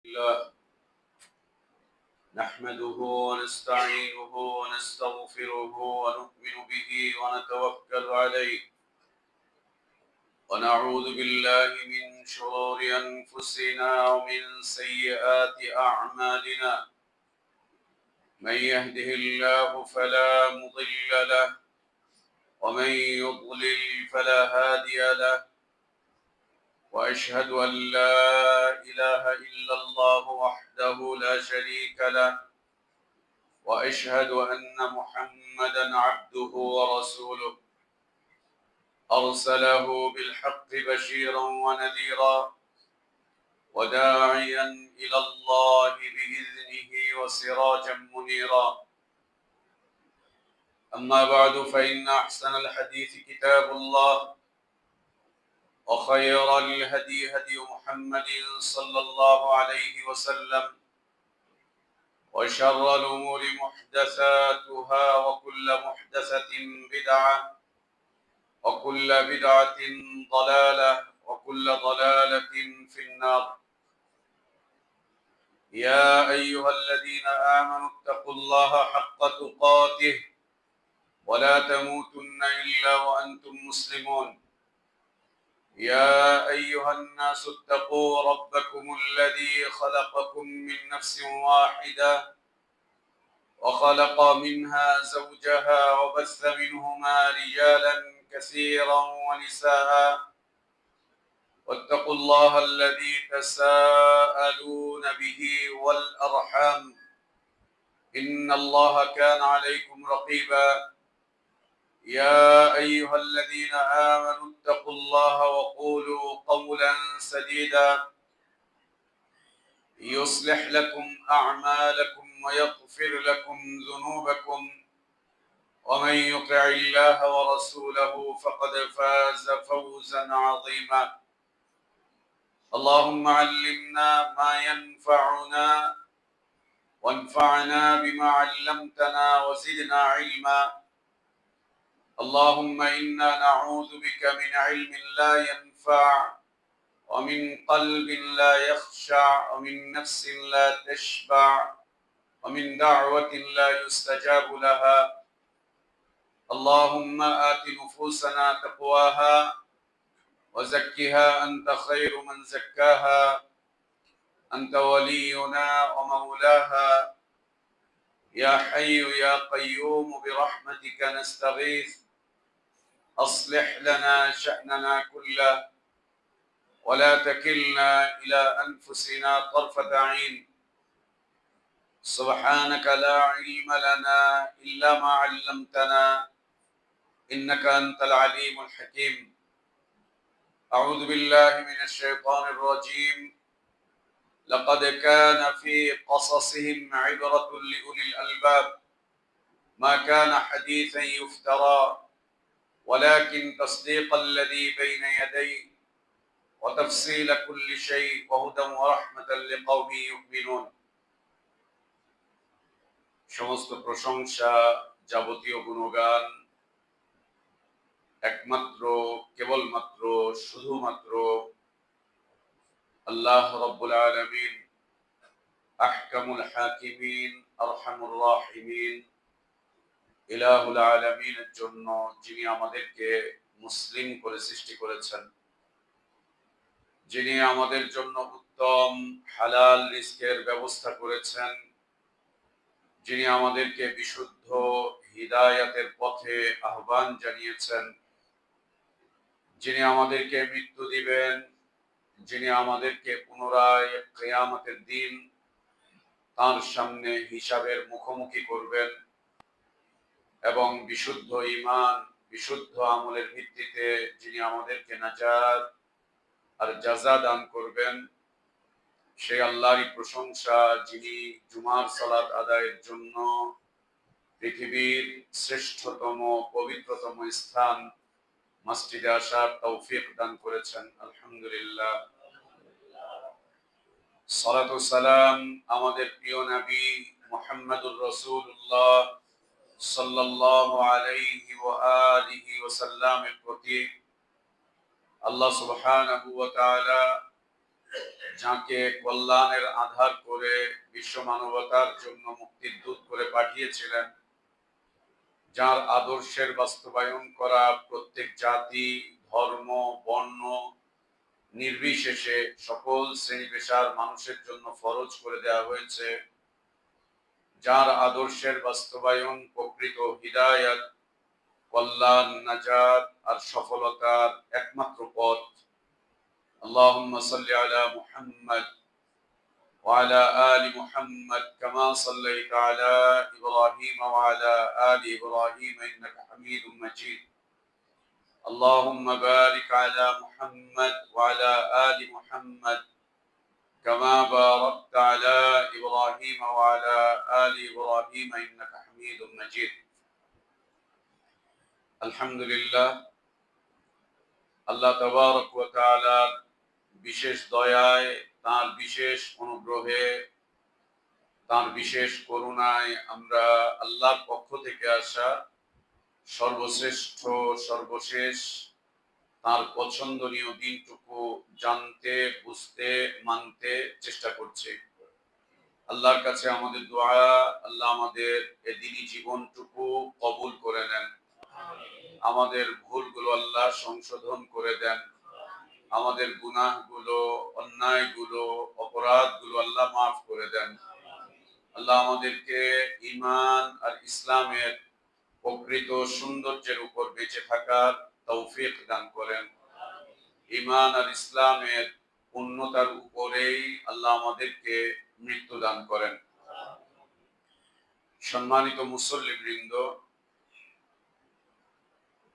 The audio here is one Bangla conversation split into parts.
الله نحمده ونستعينه ونستغفره ونؤمن به ونتوكل عليه ونعوذ بالله من شرور أنفسنا ومن سيئات أعمالنا. من يهده الله فلا مضل له ومن يضلل فلا هادي له، وأشهد أن لا إله إلا الله وحده لا شريك له، وأشهد أن محمدًا عبده ورسوله أرسله بالحق بشيرًا ونذيرًا وداعيًا إلى الله بإذنه وسراجًا منيرًا. أما بعد، فإن أحسن الحديث كتاب الله، وخير الهدي هدي محمد صلى الله عليه وسلم، وشر الأمور محدثاتها، وكل محدثة بدعة، وكل بدعة ضلالة، وكل ضلالة في النار. يا أيها الذين آمنوا اتقوا الله حق تقاته ولا تموتن إلا وأنتم مسلمون. يا أيها الناس اتقوا ربكم الذي خلقكم من نفس واحدة وخلق منها زوجها وبث منهما رجالا كثيرا ونساء، واتقوا الله الذي تساءلون به والأرحام، إن الله كان عليكم رقيبا. يا أيها الذين آمنوا اتقوا الله وقولوا قولا سديدا يصلح لكم أعمالكم ويغفر لكم ذنوبكم، ومن يطع الله ورسوله فقد فاز فوزا عظيما. اللهم علمنا ما ينفعنا وانفعنا بما علمتنا وزدنا علما. اللهم إنا نعوذ بك من علم لا ينفع، ومن قلب لا يخشع، ومن نفس لا تشبع، ومن دعوة لا يستجاب لها. اللهم آت نفوسنا تقواها وزكها أنت خير من زكاها، أنت ولينا ومولاها. يا حي يا قيوم برحمتك نستغيث، أصلح لنا شأننا كله ولا تكلنا إلى أنفسنا طرفة عين. سبحانك لا علم لنا إلا ما علمتنا، إنك أنت العليم الحكيم. أعوذ بالله من الشيطان الرجيم. لقد كان في قصصهم عبرة لأولي الألباب، ما كان حديثا يفترى، ولكن تصديق الذي بين يديه وتفصيل كل شيء وهدى ورحمة لقوم يؤمنون। সমস্ত প্রশংসা, যাবতীয় গুণগান একমাত্র, কেবলমাত্র, শুধুমাত্র আল্লাহ রাব্বুল আলামিন, আহকামুল হাকিমিন, আরহামুর রাহিমিন, ইলাহুল আলামিনের জন্য, যিনি আমাদেরকে মুসলিম করে সৃষ্টি করেছেন, যিনি আমাদের জন্য উত্তম হালাল রিজকের ব্যবস্থা করেছেন, যিনি আমাদেরকে বিশুদ্ধ হিদায়াতের পথে আহ্বান জানিয়েছেন, যিনি আমাদেরকে মৃত্যু দিবেন, যিনি আমাদেরকে পুনরায় কিয়ামতের দিন তার সামনে হিসাবের মুখোমুখি করবেন এবং বিশুদ্ধ ঈমান, বিশুদ্ধ আমলের ভিত্তিতে যিনি আমাদেরকে নাজাত আর জাযা দান করবেন, সেই আল্লাহরই প্রশংসা, যিনি জুমার সালাত আদায়ের জন্য পৃথিবীর শ্রেষ্ঠতম পবিত্রতম স্থান মসজিদে আসার তৌফিক দান করেছেন। আলহামদুলিল্লাহ। সালাত ও সালাম আমাদের প্রিয় নবী মুহাম্মদুর রাসূলুল্লাহ সাল্লাল্লাহু আলাইহি ওয়া আলিহি ওয়াসাল্লামের প্রতি আল্লাহ সুবহানাহু ওয়া তাআলা যাকে কল্যাণের আধার করে বিশ্ব মানবতার জন্য মুক্তির দূত করে পাঠিয়েছিলেন, যার আদর্শের বাস্তবায়ন করা প্রত্যেক জাতি, ধর্ম, বর্ণ নির্বিশেষে সকল শ্রেণী পেশার মানুষের জন্য ফরজ করে দেওয়া হয়েছে, যার আদর্শের বাস্তবায়ন প্রকৃত হিদায়াত, কল্যাণ, নাজাত আর সফলতার একমাত্র পথ। আল্লাহুম্মা সাল্লি আলা মুহাম্মাদ ওয়া আলা আলি মুহাম্মাদ কামা সাল্লাইতা আলা ইব্রাহিম ওয়া আলা আলি ইব্রাহিম ইন্নাকা হামিদুম মাজিদ। আল্লাহুম্মা বারিক আলা মুহাম্মাদ ওয়া আলা আলি মুহাম্মাদ কামা বারাকতা আলা ইব্রাহিম ওয়া আলা আলি ইব্রাহিম ইন্নাকা হামিদুম মাজিদ। আলহামদুলিল্লাহ, আল্লাহ তাবারক ওয়া তাআলার বিশেষ দয়ায়, তার বিশেষ অনুগ্রহে, তার বিশেষ করুণায় আমরা আল্লাহর পক্ষ থেকে আসা সর্বশ্রেষ্ঠ, সর্বশেষ, তার পছন্দনীয় দিনটুকু জানতে, বুঝতে, মানতে চেষ্টা করছি। আল্লাহর কাছে আমাদের দোয়া, আল্লাহ আমাদের এদিনই জীবনটুকু কবুল করে নেন। আমাদের ভুলগুলো আল্লাহ সংশোধন করে দেন। আমাদের গুনাহগুলো, অন্যায়গুলো, অপরাধগুলো আল্লাহ মাফ করে দেন। আল্লাহ আমাদেরকে ঈমান আর ইসলামের প্রকৃত সৌন্দর্যের উপর বেঁচে থাকার তৌফিক দান করেন। ঈমান আর ইসলামের পূর্ণতার উপরেই আল্লাহ আমাদেরকে মৃত্যু দান করেন। সম্মানিত মুসল্লিবৃন্দ,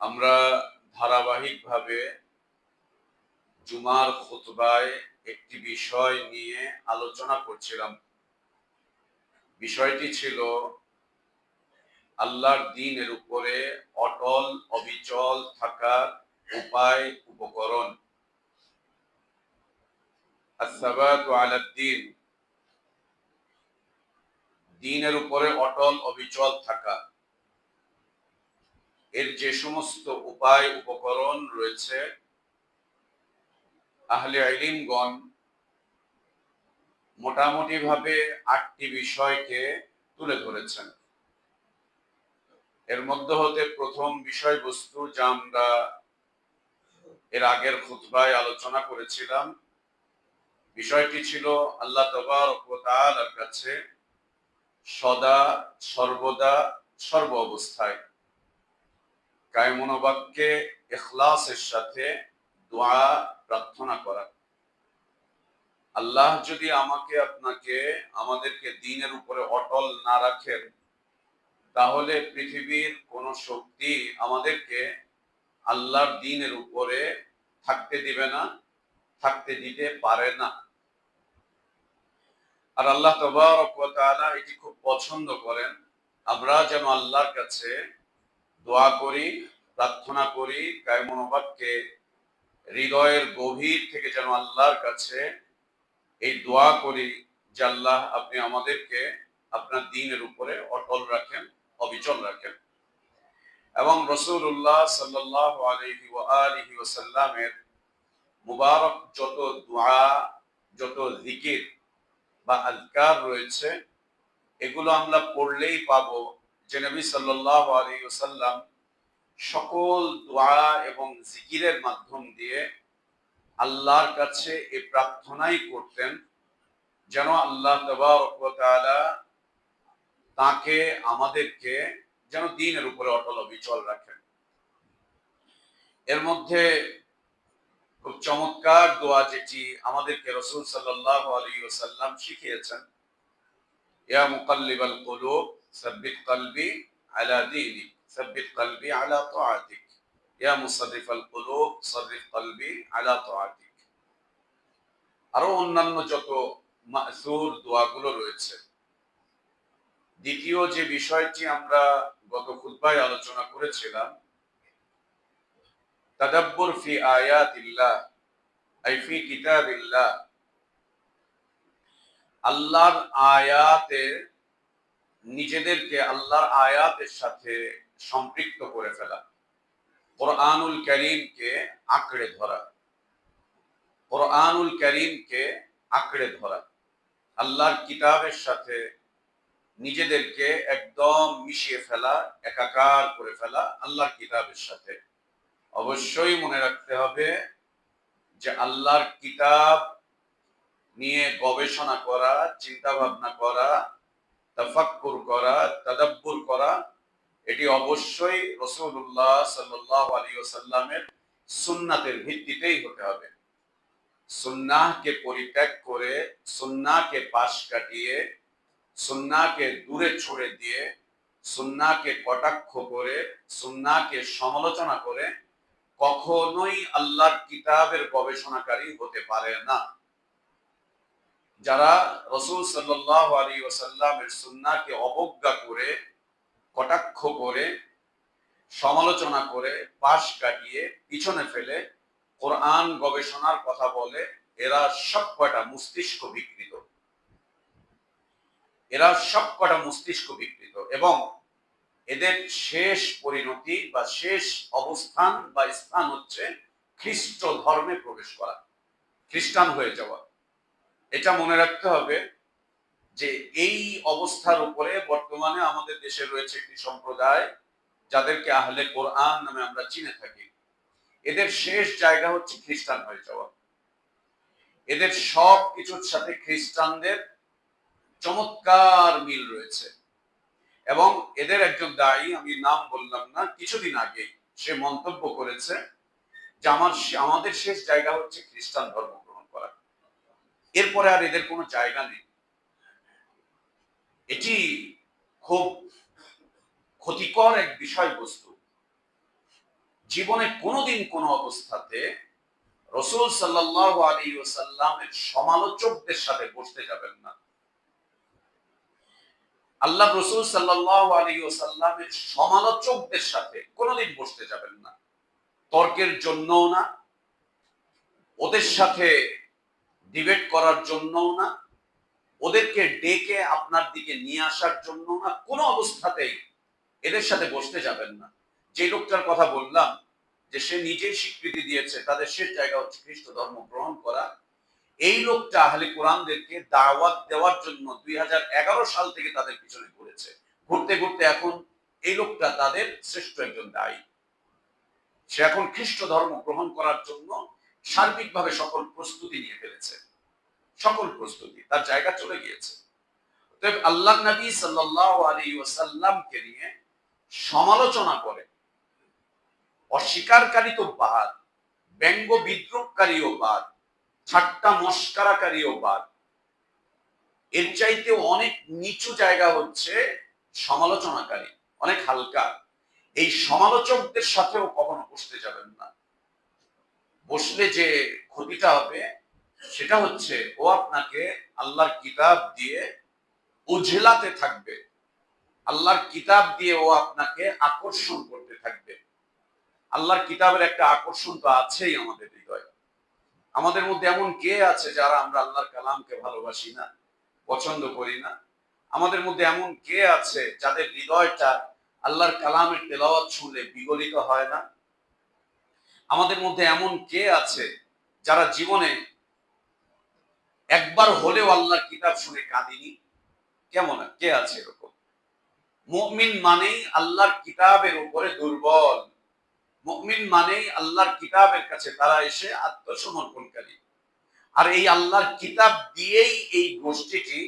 আমরা ধারাবাহিকভাবে জুমার খুতবায় একটি বিষয় নিয়ে আলোচনা করছিলাম। বিষয়টি ছিল আল্লাহর দ্বীনের উপরে অটল অবিচল থাকার উপায়, উপকরণ। আস-সাবাতু আলা দ্বীন, দ্বীনের উপরে অটল অবিচল থাকা, এর যে সমস্ত উপায়, উপকরণ রয়েছে, আহলে ইলমগণ মোটামুটি ভাবে 8টি বিষয়কে তুলে ধরেছেন। এর মধ্যে হতে প্রথম বিষয়বস্তু, যা আমরা এর আগের খুতবায় আলোচনা করেছিলাম, বিষয়টি ছিল আল্লাহ তাবারক ওয়া তাআলার কাছে সদা সর্বদা সর্ব অবস্থায় কায়মন বাক্যে ইখলাসের সাথে দোয়া প্রার্থনা করা। আল্লাহ যদি আমাকে, আপনাকে, আমাদেরকে দ্বীনের উপরে অটল না রাখেন, তাহলে পৃথিবীর কোন শক্তি আমাদেরকে আল্লাহর দ্বীনের উপরে থাকতে দিবে না, থাকতে দিতে পারে না। আর আল্লাহ তাবারক ওয়া তাআলা এটি খুব পছন্দ করেন, আমরা যেন আল্লাহর কাছে দোয়া করি, প্রার্থনা করি, কায়মন বাক্যে হৃদয়ের গভীর থেকে যেন আল্লাহর কাছে এই দোয়া করি যে আল্লাহ, আপনি আমাদেরকে আপনার দ্বীনের উপরে অটল রাখেন, অবিচল রাখেন। এবং রাসূলুল্লাহ সাল্লাল্লাহু আলাইহি ওয়া আলিহি ওয়াসাল্লামের মুবারক যত দোয়া, যত জিকির বা আযকার রয়েছে, এগুলো আমরা পড়লেই পাবো যে নবী সাল্লাল্লাহু আলাইহি ওয়াসাল্লাম সকল দোয়া এবং জিকিরের মাধ্যম দিয়ে আল্লাহর কাছে এই প্রার্থনাই করতেন যেন আল্লাহ তাবারক ওয়া তাআলা তাকে, আমাদেরকে যেন দ্বীনের উপরে অটল অবিচল রাখেন। এর মধ্যে খুব চমৎকার দোয়া যেটি আমাদেরকে রাসূল সাল্লাল্লাহু আলাইহি ওয়াসাল্লাম শিখিয়েছেন, ইয়া মুকাল্লিবাল কুলুব সাব্বিত কলবি আলা দীনিক, সাব্বিত কলবি আলা তাআতিক, ইয়া মুসাররিফাল কুলুব সাররিফ কলবি আলা তাআতিক। আরো অন্যান্য যত মাসুর দোয়াগুলো রয়েছে। দ্বিতীয় যে বিষয়টি আমরা গত খুতবায় আলোচনা করেছিলাম, তাদাব্বুর ফি আয়াতিল্লাহ, আই ফি কিতাবিল্লাহ, আল্লাহর আয়াতে নিজেদেরকে আল্লাহর আয়াতের সাথে সম্পৃক্ত করে ফেলা, কোরআনুল কারীমকে আঁকড়ে ধরা। কোরআনুল কারীমকে আঁকড়ে ধরা, আল্লাহর কিতাবের সাথে নিজেদেরকে একদম মিশিয়ে ফেলা, একাকার করে ফেলা আল্লাহর কিতাবের সাথে। অবশ্যই মনে রাখতে হবে যে আল্লাহর কিতাব নিয়ে গবেষণা করা, চিন্তা ভাবনা করা, তাফাক্কুর করা, তাদাব্বুর করা, এটি অবশ্যই রাসূলুল্লাহ সাল্লাল্লাহু আলাইহি ওয়াসাল্লামের সুন্নাতের ভিত্তিতেই হতে হবে। সুন্নাহকে পরিত্যাগ করে, সুন্নাহকে পাশ কাটিয়ে, সুন্নাহকে দূরে ছুড়ে দিয়ে, সুন্নাহকে কটাক্ষ করে, সুন্নাহকে সমালোচনা করে কখনোই আল্লাহর কিতাবের গবেষণাকারী হতে পারে না। যারা রাসূল সাল্লাল্লাহু আলাইহি ওয়াসাল্লামের সুন্নাহকে অবজ্ঞা করে, কটাক্ষ করে, সমালোচনা করে, পাশ কাটিয়ে, পিছনে ফেলে কোরআন গবেষণার কথা বলে, এরা সবকটা মস্তিষ্ক বিকৃত। এরা সবকটা মস্তিষ্ক বিকৃত এবং এদের শেষ পরিণতি বা শেষ অবস্থান বা স্থান হচ্ছে খ্রিস্ট ধর্মে প্রবেশ করা, খ্রিস্টান হয়ে যাওয়া। এটা মনে রাখতে হবে যে এই অবস্থার উপরে বর্তমানে আমাদের দেশে রয়েছে একটি সম্প্রদায় যাদেরকে আহলে কোরআন নামে আমরা চিনে থাকি। এদের শেষ জায়গা হচ্ছে খ্রিস্টান হয়ে যাওয়া। এদের সব কিছুর সাথে খ্রিস্টানদের চমৎকার মিল রয়েছে এবং এদের একজন দায়ী, আমি নাম বললাম না, কিছুদিন আগেই সে মন্তব্য করেছে যে আমাদের শেষ জায়গা হচ্ছে খ্রিস্টান ধর্ম গ্রহণ করা, এরপরে আর এদের কোনো জায়গা নেই। এটি খুব ক্ষতিকর এক বিষয়বস্তু। জীবনে কোনোদিন কোনো অবস্থাতে রাসূল সাল্লাল্লাহু আলাইহি ওয়াসাল্লামের সমালোচকদের সাথে বসতে যাবেন না। আল্লাহ রাসূল সাল্লাল্লাহু আলাইহি ওয়াসাল্লামের সমালোচকদের সাথে কোনোদিন বসতে যাবেন না, তর্কের জন্যও না, ওদের সাথে ডিবেট করার জন্যও না, ওদেরকে ডেকে আপনার দিকে নিয়ে আসার জন্য না, কোনো অবস্থাতেই এদের সাথে বসতে যাবেন না। যে লোকটার কথা বললাম যে সে নিজেই স্বীকৃতি দিয়েছে তাদের শেষ জায়গা হচ্ছে খ্রিস্ট ধর্ম গ্রহণ করা, এই লোকটা আহলে কোরআনদেরকে দাওয়াত দেওয়ার জন্য 2011 সাল থেকে তাদের পিছনে ঘুরেছে। ঘুরতে ঘুরতে এখন এই লোকটা তাদের শ্রেষ্ঠ একজন দায়ী। সে এখন খ্রিস্ট ধর্ম গ্রহণ করার জন্য সার্বিকভাবে সকল প্রস্তুতি নিয়ে ফেলেছে, সকল প্রস্তুতি, তার জায়গা চলে গিয়েছে। তবে আল্লাহ নবী সাল্লাল্লাহু আলাইহি ওয়াসাল্লামকে নিয়ে সমালোচনা করে, অস্বীকারী তো বাদ, ব্যঙ্গ বিদ্রুপকারীও বাদ, ঠাট্টা মস্করাকারীও বাদ, এর চাইতে অনেক নিচু জায়গা হচ্ছে সমালোচনাকারী, অনেক হালকা। এই সমালোচকদের সাথেও কখনো বসতে যাবেন না। বসলে যে ক্ষতিটা হবে সেটা হচ্ছে ও আপনাকে আল্লাহর কিতাব দিয়ে উঝলাতে থাকবে, আল্লাহর কিতাব দিয়ে ও আপনাকে আকর্ষণ করতে থাকবে। আল্লাহর কিতাবের একটা আকর্ষণ তো আছেই আমাদের হৃদয়ে। আমাদের মধ্যে এমন কে আছে যারা আমরা আল্লাহর কালামকে ভালোবাসি না, পছন্দ করি না? আমাদের মধ্যে এমন কে আছে যাদের হৃদয়টা আল্লাহর কালামের তেলাওয়াত শুনলে বিগলিত হয় না? আমাদের মধ্যে এমন কে আছে যারা জীবনে একবার হলেও আল্লাহর কিতাব শুনে কাঁদিনি? কেমন কে আছে এরকম? মুমিন মানেই আল্লাহর কিতাবের উপরে দুর্বল, মুমিন মানেই আল্লাহর কিতাবের কাছে তারা এসে আত্মসমর্পণকারী। আর এই আল্লাহর কিতাব দিয়েই এই গোষ্ঠীটি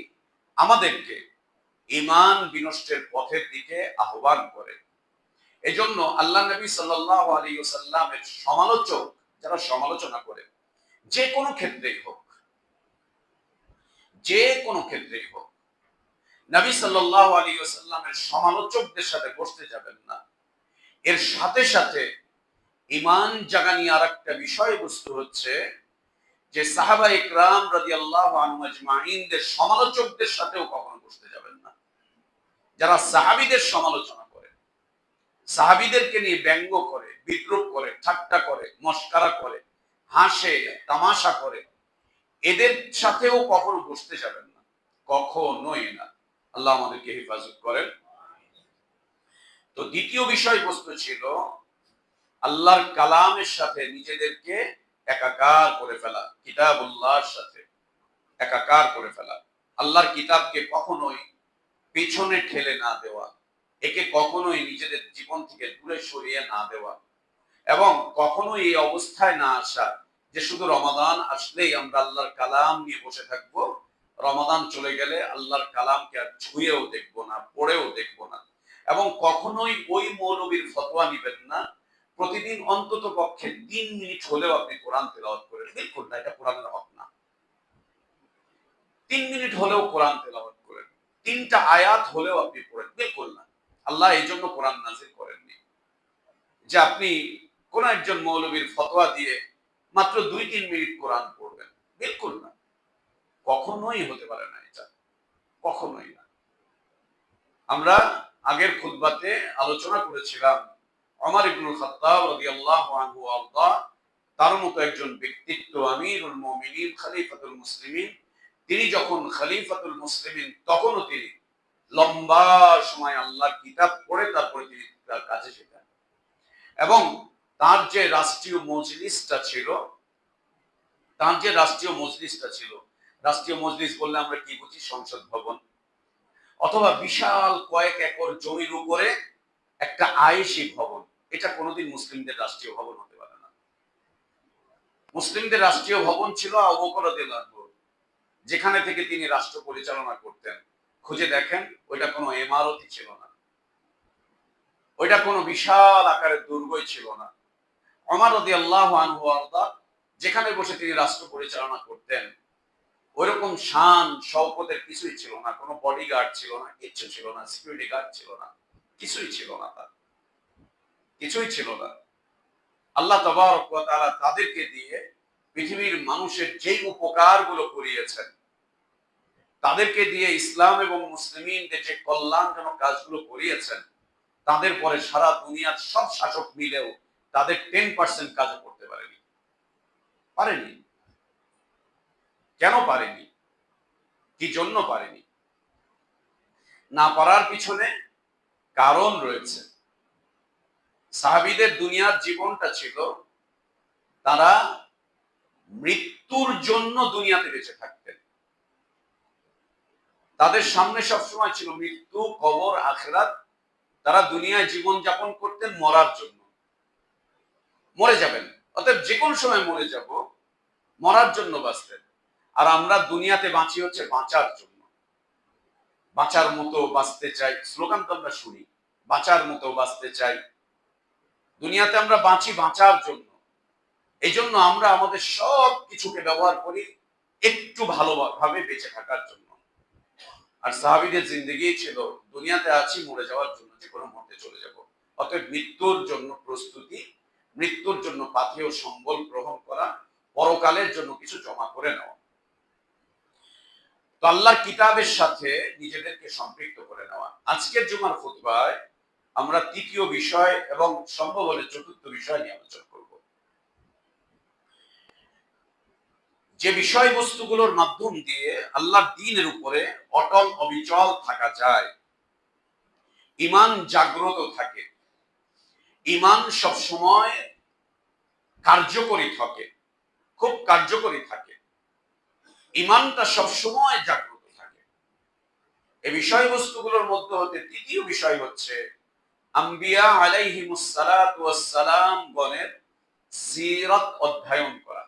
আমাদেরকে ঈমান বিনষ্টের পথের দিকে আহ্বান করে। এজন্য আল্লাহ নবী সাল্লাল্লাহু আলাইহি ওয়াসাল্লামের সমালোচক যারা সমালোচনা করে, যে কোনো ক্ষেত্রেই হোক, যে কোনো ক্ষেত্রেই হোক, নবী সাল্লাল্লাহু আলাইহি ওয়াসাল্লামের সমালোচকদের সাথে বসতে যাবেন না। এর সাথে সাথে ঈমান জাগানি আরেকটা বিষয়বস্তু হচ্ছে যে সাহাবা ইকরাম রাদিয়াল্লাহু আনহুম আজমাইনদের সমালোচকদের সাথেও কখনো বসতে যাবেন না। যারা সাহাবীদের সমালোচনা করে, সাহাবীদেরকে নিয়ে ব্যঙ্গ করে, বিদ্রূপ করে, ঠাট্টা করে, মস্করা করে, হাসে, তামাশা করে, এদের সাথেও কখনো বসতে যাবেন না, কখনোই না। আল্লাহ আমাদেরকে হেফাজত করেন। তো দ্বিতীয় বিষয়বস্তু ছিল আল্লাহর কালামের সাথে নিজেদেরকে একাকার করে ফেলা, কিতাবুল্লাহর সাথে একাকার করে ফেলা। আল্লাহর কিতাবকে কখনোই পেছনে ঠেলে না দেওয়া, একে কখনোই নিজেদের জীবন থেকে দূরে সরিয়ে না দেওয়া, এবং কখনোই এই অবস্থায় না আসা যে শুধু রমাদান আসলেই আমরা আল্লাহর কালাম নিয়ে বসে থাকবো, রমাদান চলে গেলে আল্লাহর কালামকে আর ছুঁয়েও দেখবো না, পড়েও দেখবো না। এবং কখনোই ওই মৌলবীর ফতোয়া নিবেন না প্রতিদিন অন্তত পক্ষে 3 মিনিট হলেও আপনি কোরআন তেলাওয়াত করেন। বিলকুল না, এটা কোরআনের হক না। 3 মিনিট হলেও কোরআন তেলাওয়াত করেন, 3টা আয়াত হলেও আপনি পড়েন, বিলকুল না। আল্লাহ এই জন্য কোরআন নাজিল করেননি যে আপনি কোন একজন মৌলবীর ফতোয়া দিয়ে মাত্র 2-3 মিনিট কোরআন পড়বেন, বিলকুল না। কখনোই হতে পারে না এটা, কখনোই না। আমরা আগের খুতবাতে আলোচনা করেছিলাম ওমর ইবনুল খাত্তাব রাদিয়াল্লাহু আনহু ওয়ারদা, তার মতো একজন ব্যক্তিত্ব, আমিরুল মুমিনিন, খলিফাতুল মুসলিমিন, তিনি যখন খলিফাতুল মুসলিমিন তখনও তিনি লম্বা সময় আল্লাহর কিতাব পড়ে তারপরে তিনি তার কাজে যেতেন। এবং তার যে রাষ্ট্রীয় মজলিসটা ছিল, রাষ্ট্রীয় মজলিস বললে আমরা কি বুঝি? সংসদ ভবন অথবা বিশাল কয়েক একর জমির উপরে একটা আয়েশি ভবন। এটা কোনোদিন মুসলিমদের রাষ্ট্রীয় ভবন হতে পারে না। মুসলিমদের রাষ্ট্রীয় ভবন ছিল আবু বকর রাদিয়াল্লাহু আনহু, যেখানে থেকে তিনি রাষ্ট্র পরিচালনা করতেন। খুঁজে দেখেন, ওইটা কোনো ইমারতই ছিল না, ওইটা কোনো বিশাল আকারের দুর্গই ছিল না। ওমর রাদিয়াল্লাহু আনহু ওয়ারদা যেখানে বসে তিনি রাষ্ট্র পরিচালনা করতেন, ওইরকম শান শওকতের কিছুই ছিল না, কোনো বডিগার্ড ছিল না, কিচ্ছু ছিল না, সিকিউরিটি গার্ড ছিল না, কিছুই ছিল না, তার কিছুই ছিল না। আল্লাহ তাবারক ওয়া তাআলা তাদেরকে দিয়ে পৃথিবীর মানুষের যেই উপকারগুলো করিয়েছেন, তাদেরকে দিয়ে ইসলাম এবং মুসলিমিনদের যে কল্যাণজনক কাজগুলো করিয়েছেন, তাদের পরে সারা দুনিয়ার সব শাসক মিলেও তাদের 10% কাজ করতে পারেনি। কেন পারেনি? কি জন্য পারেনি? না পারার পিছনে কারণ রয়েছে। সাহাবীদের দুনিয়ার জীবনটা ছিল, তারা মৃত্যুর জন্য দুনিয়াতে বেঁচে থাকতেন। তাদের সামনে সবসময় ছিল মৃত্যু, কবর, আখিরাত। তারা দুনিয়ায় জীবন যাপন করতেন মরার জন্য। মরে যাবেন, অতএব যে কোনো সময় মরে যাব, মরার জন্য বাঁচতেন। আর আমরা দুনিয়াতে বাঁচি হচ্ছে বাঁচার জন্য। বাঁচার মতো বাঁচতে চাই, স্লোগান তো আমরা শুনি, বাঁচার মতো বাঁচতে চাই। দুনিয়াতে আমরা বাঁচি বাঁচার জন্য। এই জন্য আমরা আমাদের সব কিছুকে ব্যবহার করি একটু ভালোভাবে বেঁচে থাকার জন্য। আর সাহাবীদের জিন্দেগি ছিল, দুনিয়াতে আছি মরে যাওয়ার জন্য, যে কোনো মুহূর্তে চলে যাব। অতএব মৃত্যুর জন্য প্রস্তুতি, মৃত্যুর জন্য পাথেয় সম্বল গ্রহণ করা, পরকালের জন্য কিছু জমা করে নেওয়া, তো আল্লাহর কিতাবের সাথে নিজেদেরকে সম্পৃক্ত করে নেওয়া। আজকের জুমার খুতবায় আমরা তৃতীয় বিষয় এবং সম্ভব হলে চতুর্থ বিষয় নিয়ে আলোচনা করব। যে বিষয়বস্তুগুলোর মাধ্যম দিয়ে আল্লাহর দ্বীনের উপরে অটল অবিচল থাকা যায়, ঈমান জাগ্রত থাকে, ঈমান সবসময় কার্যকরী থাকে, খুব কার্যকরী থাকে, ঈমানটা সবসময় জাগ্রত থাকে। এই বিষয়বস্তুগুলোর মধ্যে হতে তৃতীয় বিষয় হচ্ছে আম্বিয়া আলাইহিমুস সালাতু ওয়াস সালাম গণের সিরাত অধ্যয়ন করা,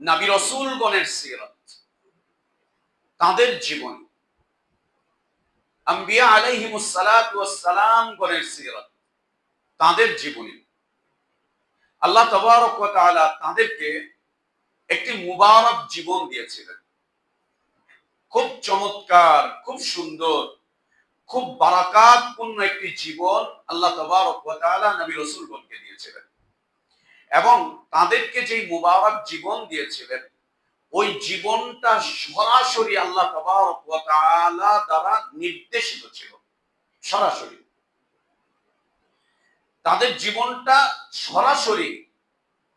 নবী রাসূলগণের সিরাত, তাদের জীবন, আম্বিয়া আলাইহিমুস সালাতু ওয়াস সালাম গণের সিরাত, তাদের জীবনী। আল্লাহ তাবারক ওয়া তাআলা তাদেরকে একটি মুবারক জীবন দিয়েছিলেন, খুব চমৎকার, খুব সুন্দর, খুব বারাকাতপূর্ণ একটি জীবন আল্লাহ তাবারক ওয়া তাআলা নবী রাসূলগণকে দিয়েছিলেন। এবং তাদেরকে যেই মুবারক জীবন দিয়েছিলেন, ওই জীবনটা সরাসরি আল্লাহ তাবারক ওয়া তাআলা দ্বারা নির্দেশিত ছিল। সরাসরি তাদের জীবনটা সরাসরি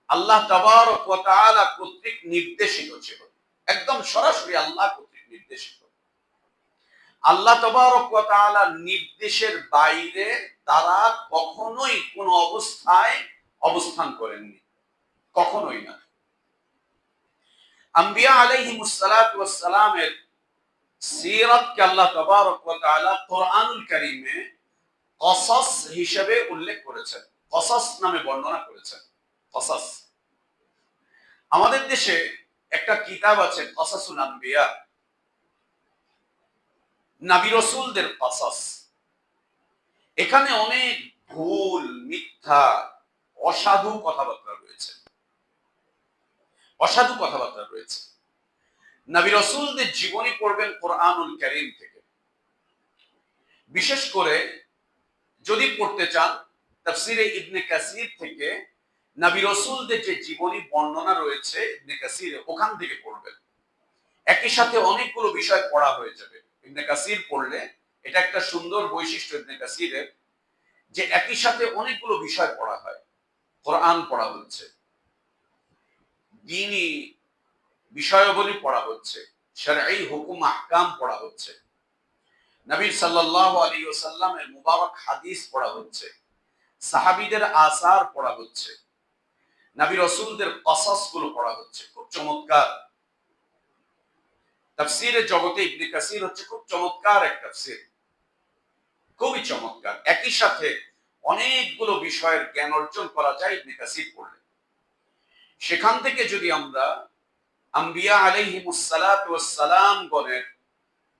আল্লাহ তাবারক ওয়া তাআলা কর্তৃক নির্দেশিত ছিল, একদম সরাসরি আল্লাহ কর্তৃক নির্দেশিত। আল্লাহ তাবারক ওয়া তাআলার নির্দেশের বাইরে তারা কখনোই কোনো অবস্থায় অবস্থান করেননি। কখনোই না। আম্বিয়া আলাইহিমুস সালাতু ওয়াস সালামের সিরাতকে আল্লাহ তাবারক ওয়া তাআলা কোরআনুল কারীমে কসস হিসেবে উল্লেখ করেছেন, কসস নামে বর্ণনা করেছেন। কসস, আমাদের দেশে একটা কিতাব আছে কসাসুল আম্বিয়া, নবী রাসূলদের কসস। এখানে অনেক ভুল, মিথ্যা, অসাধু কথাবার্তা রয়েছে, অসাধু কথাবার্তা রয়েছে। নবী রাসূলদের জীবনী পড়বেন কোরআনুল কারীম থেকে। বিশেষ করে যদি পড়তে চান তাফসীরে ইবনে কাসির থেকে নবী রাসূলদের যে জীবনী বর্ণনা রয়েছে ইবনে কাসিরে, ওখান থেকে পড়বেন। একই সাথে অনেকগুলো বিষয় পড়া হয়ে যাবে। ইবনে কাসির পড়লে এটা একটা সুন্দর বৈশিষ্ট্য ইবনে কাসিরের, যে একই সাথে অনেকগুলো বিষয় পড়া হয়। কোরআন পড়া হচ্ছে, দ্বীনি বিষয়াবলী পড়া হচ্ছে, শরঈ হুকুম আহকাম পড়া হচ্ছে, নবী সাল্লাল্লাহু আলাইহি ওয়াসাল্লামের মুবারক হাদিস পড়া হচ্ছে, সাহাবীদের আসার পড়া হচ্ছে, নবী রাসূলদের কসস গুলো পড়া হচ্ছে। খুব চমৎকার। তাফসীরের জগতে ইবনে কাসির হচ্ছে খুব চমৎকার এক তাফসীর, খুবই চমৎকার। একই সাথে অনেকগুলো বিষয়ের জ্ঞান অর্জন করা যায় ইবনে কাসির পড়লে। সেখান থেকে যদি আমরা আম্বিয়া আলাইহিমুস সালাতু ওয়াস সালাম গণের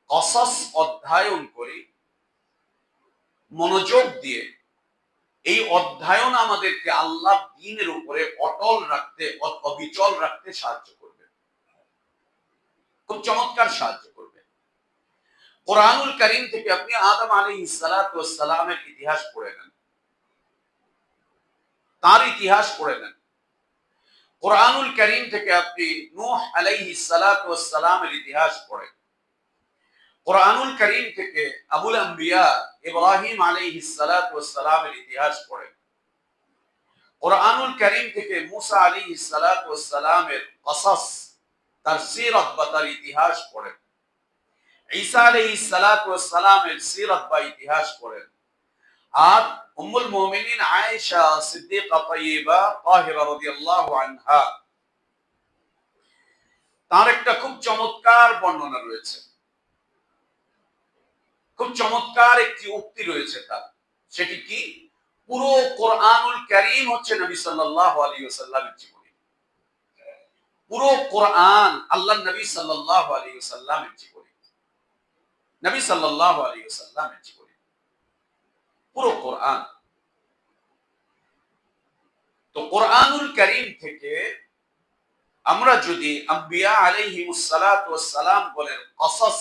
কসস অধ্যয়ন করি মনোযোগ দিয়ে, এই অধ্যয়ন আমাদেরকে আল্লাহর দ্বীনের উপরে অটল রাখতে, অবিচল রাখতে সাহায্য করবে, খুব চমৎকার সাহায্য করবে। কোরআনুল কারীম থেকে আপনি আদম আলাইহিস সালাতু ওয়াস সালামের ইতিহাস পড়ে নেন, তার ইতিহাস পড়ে নেন। কোরআনুল কারীম থেকে আপনি নূহ আলাইহিস সালাতু ওয়াস সালামের ইতিহাস পড়েন। কোরআনুল কারীম থেকে আবুল আম্বিয়া ইব্রাহিম আলাইহিস সালাতু ওয়াস সালামের ইতিহাস পড়েন। কোরআনুল কারীম থেকে মুসা আলাইহিস সালাতু ওয়াস সালামের কসস, তার সিরাত বা তার ইতিহাস পড়েন। ঈসা আলাইহিস সালাতু ওয়াস সালামের সিরাত বা ইতিহাস পড়েন। আর উম্মুল মুমিনিন আয়েশা সিদ্দিকা তাইয়্যিবা তাহিরা রাদিয়াল্লাহু আনহা, তার একটা খুব চমৎকার বর্ণনা রয়েছে, খুব চমৎকার একটি উক্তি রয়েছে তার। সেটি কি? পুরো কোরআনুল কারীম হচ্ছে নবী সাল্লাল্লাহু আলাইহি ওয়াসাল্লামের জীবনী। পুরো কোরআন আল্লাহর নবী সাল্লাল্লাহু আলাইহি ওয়াসাল্লামের জীবনী, নবী সাল্লাল্লাহু আলাইহি ওয়াসাল্লামের জীবনী, পুরো কোরআন। তো কোরআনুল কারীম থেকে আমরা যদি আম্বিয়া আলাইহিমুস সালাতু ওয়াস সালাম বলেন কসস,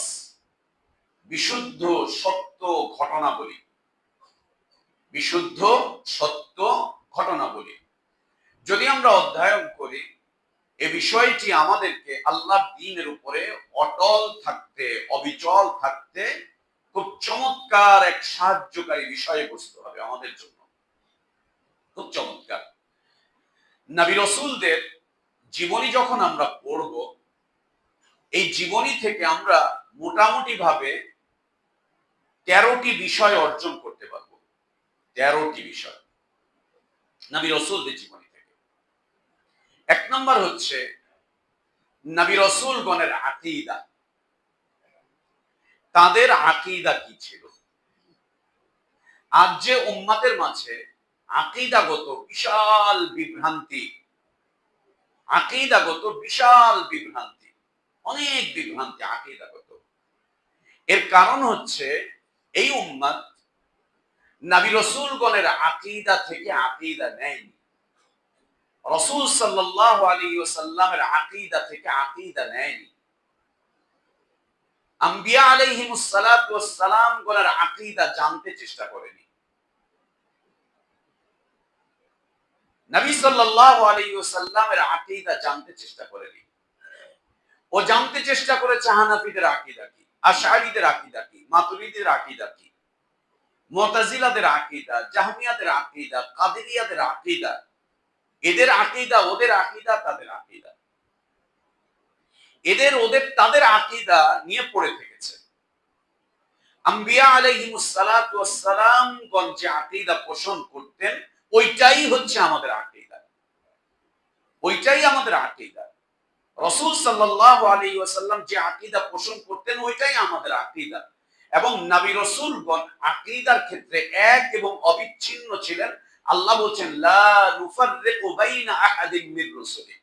বিশুদ্ধ সত্য ঘটনা বলি, বিশুদ্ধ সত্য ঘটনা বলি, যদি আমরা অধ্যয়ন করি, এই বিষয়টি আমাদেরকে আল্লাহর দ্বীনের উপরে অটল থাকতে, অবিচল থাকতে খুব চমৎকার এক সাহায্যকারী বিষয়বস্তু হবে আমাদের জন্য, খুব চমৎকার। নবী রাসূলদের জীবনী যখন আমরা পড়ব, এই জীবনী থেকে আমরা মোটামুটি ভাবে 13টি বিষয় অর্জন করতে পারব। 13টি বিষয় নবী রাসূলদের জীবনী থেকে। এক নম্বর হচ্ছে নবী রাসূলগণের আকীদা, তাদের আকীদা কি ছিল। আজ যে উম্মতের মাঝে আকীদাগত বিশাল বিভ্রান্তি, আকীদাগত বিশাল বিভ্রান্তি, অনেক বিভ্রান্তি আকীদাগত। এর কারণ হচ্ছে এই উম্মত নবী রাসূলগণের আকীদা থেকে আকীদা নেয়নি, রাসূল সাল্লাল্লাহু আলাইহি ওয়াসাল্লামের আকীদা থেকে আকীদা নেয়নি, আম্বিয়া আলাইহিমুস সালাতু ওয়াস সালাম গণের আকীদা জানতে চেষ্টা করেনি। নবী সাল্লাল্লাহু আলাইহি ওয়াসাল্লামের আকীদা জানতে চেষ্টা করেনি। ও জানতে চেষ্টা করেছে হানাফিদের আকীদা কি, আশআরীদের আকীদা কি, মাতুরিদীদের আকীদা কি, মুতাজিলাদের আকীদা, জাহমিয়াদের আকীদা, কাদেরিয়াদের আকীদা, এদের আকীদা, ওদের আকীদা, তাদের আকীদা, এদের ওদের তাদের আকীদা নিয়ে পড়ে থেকেছে। আম্বিয়া আলাইহিমুস সালাতু ওয়াস সালাম গণ যে আকীদা পোষণ করতেন, ওইটাই হচ্ছে আমাদের আকীদা, ওইটাই আমাদের আকীদা। রাসূল সাল্লাল্লাহু আলাইহি ওয়াসাল্লাম যে আকীদা পোষণ করতেন ওইটাই আমাদের আকীদা। এবং নবী রাসূলগণ আকীদার ক্ষেত্রে এক এবং অবিচ্ছিন্ন ছিলেন। আল্লাহ বলেন লা নুফাররিকু বাইনা আহাদিন মির রুসুলি।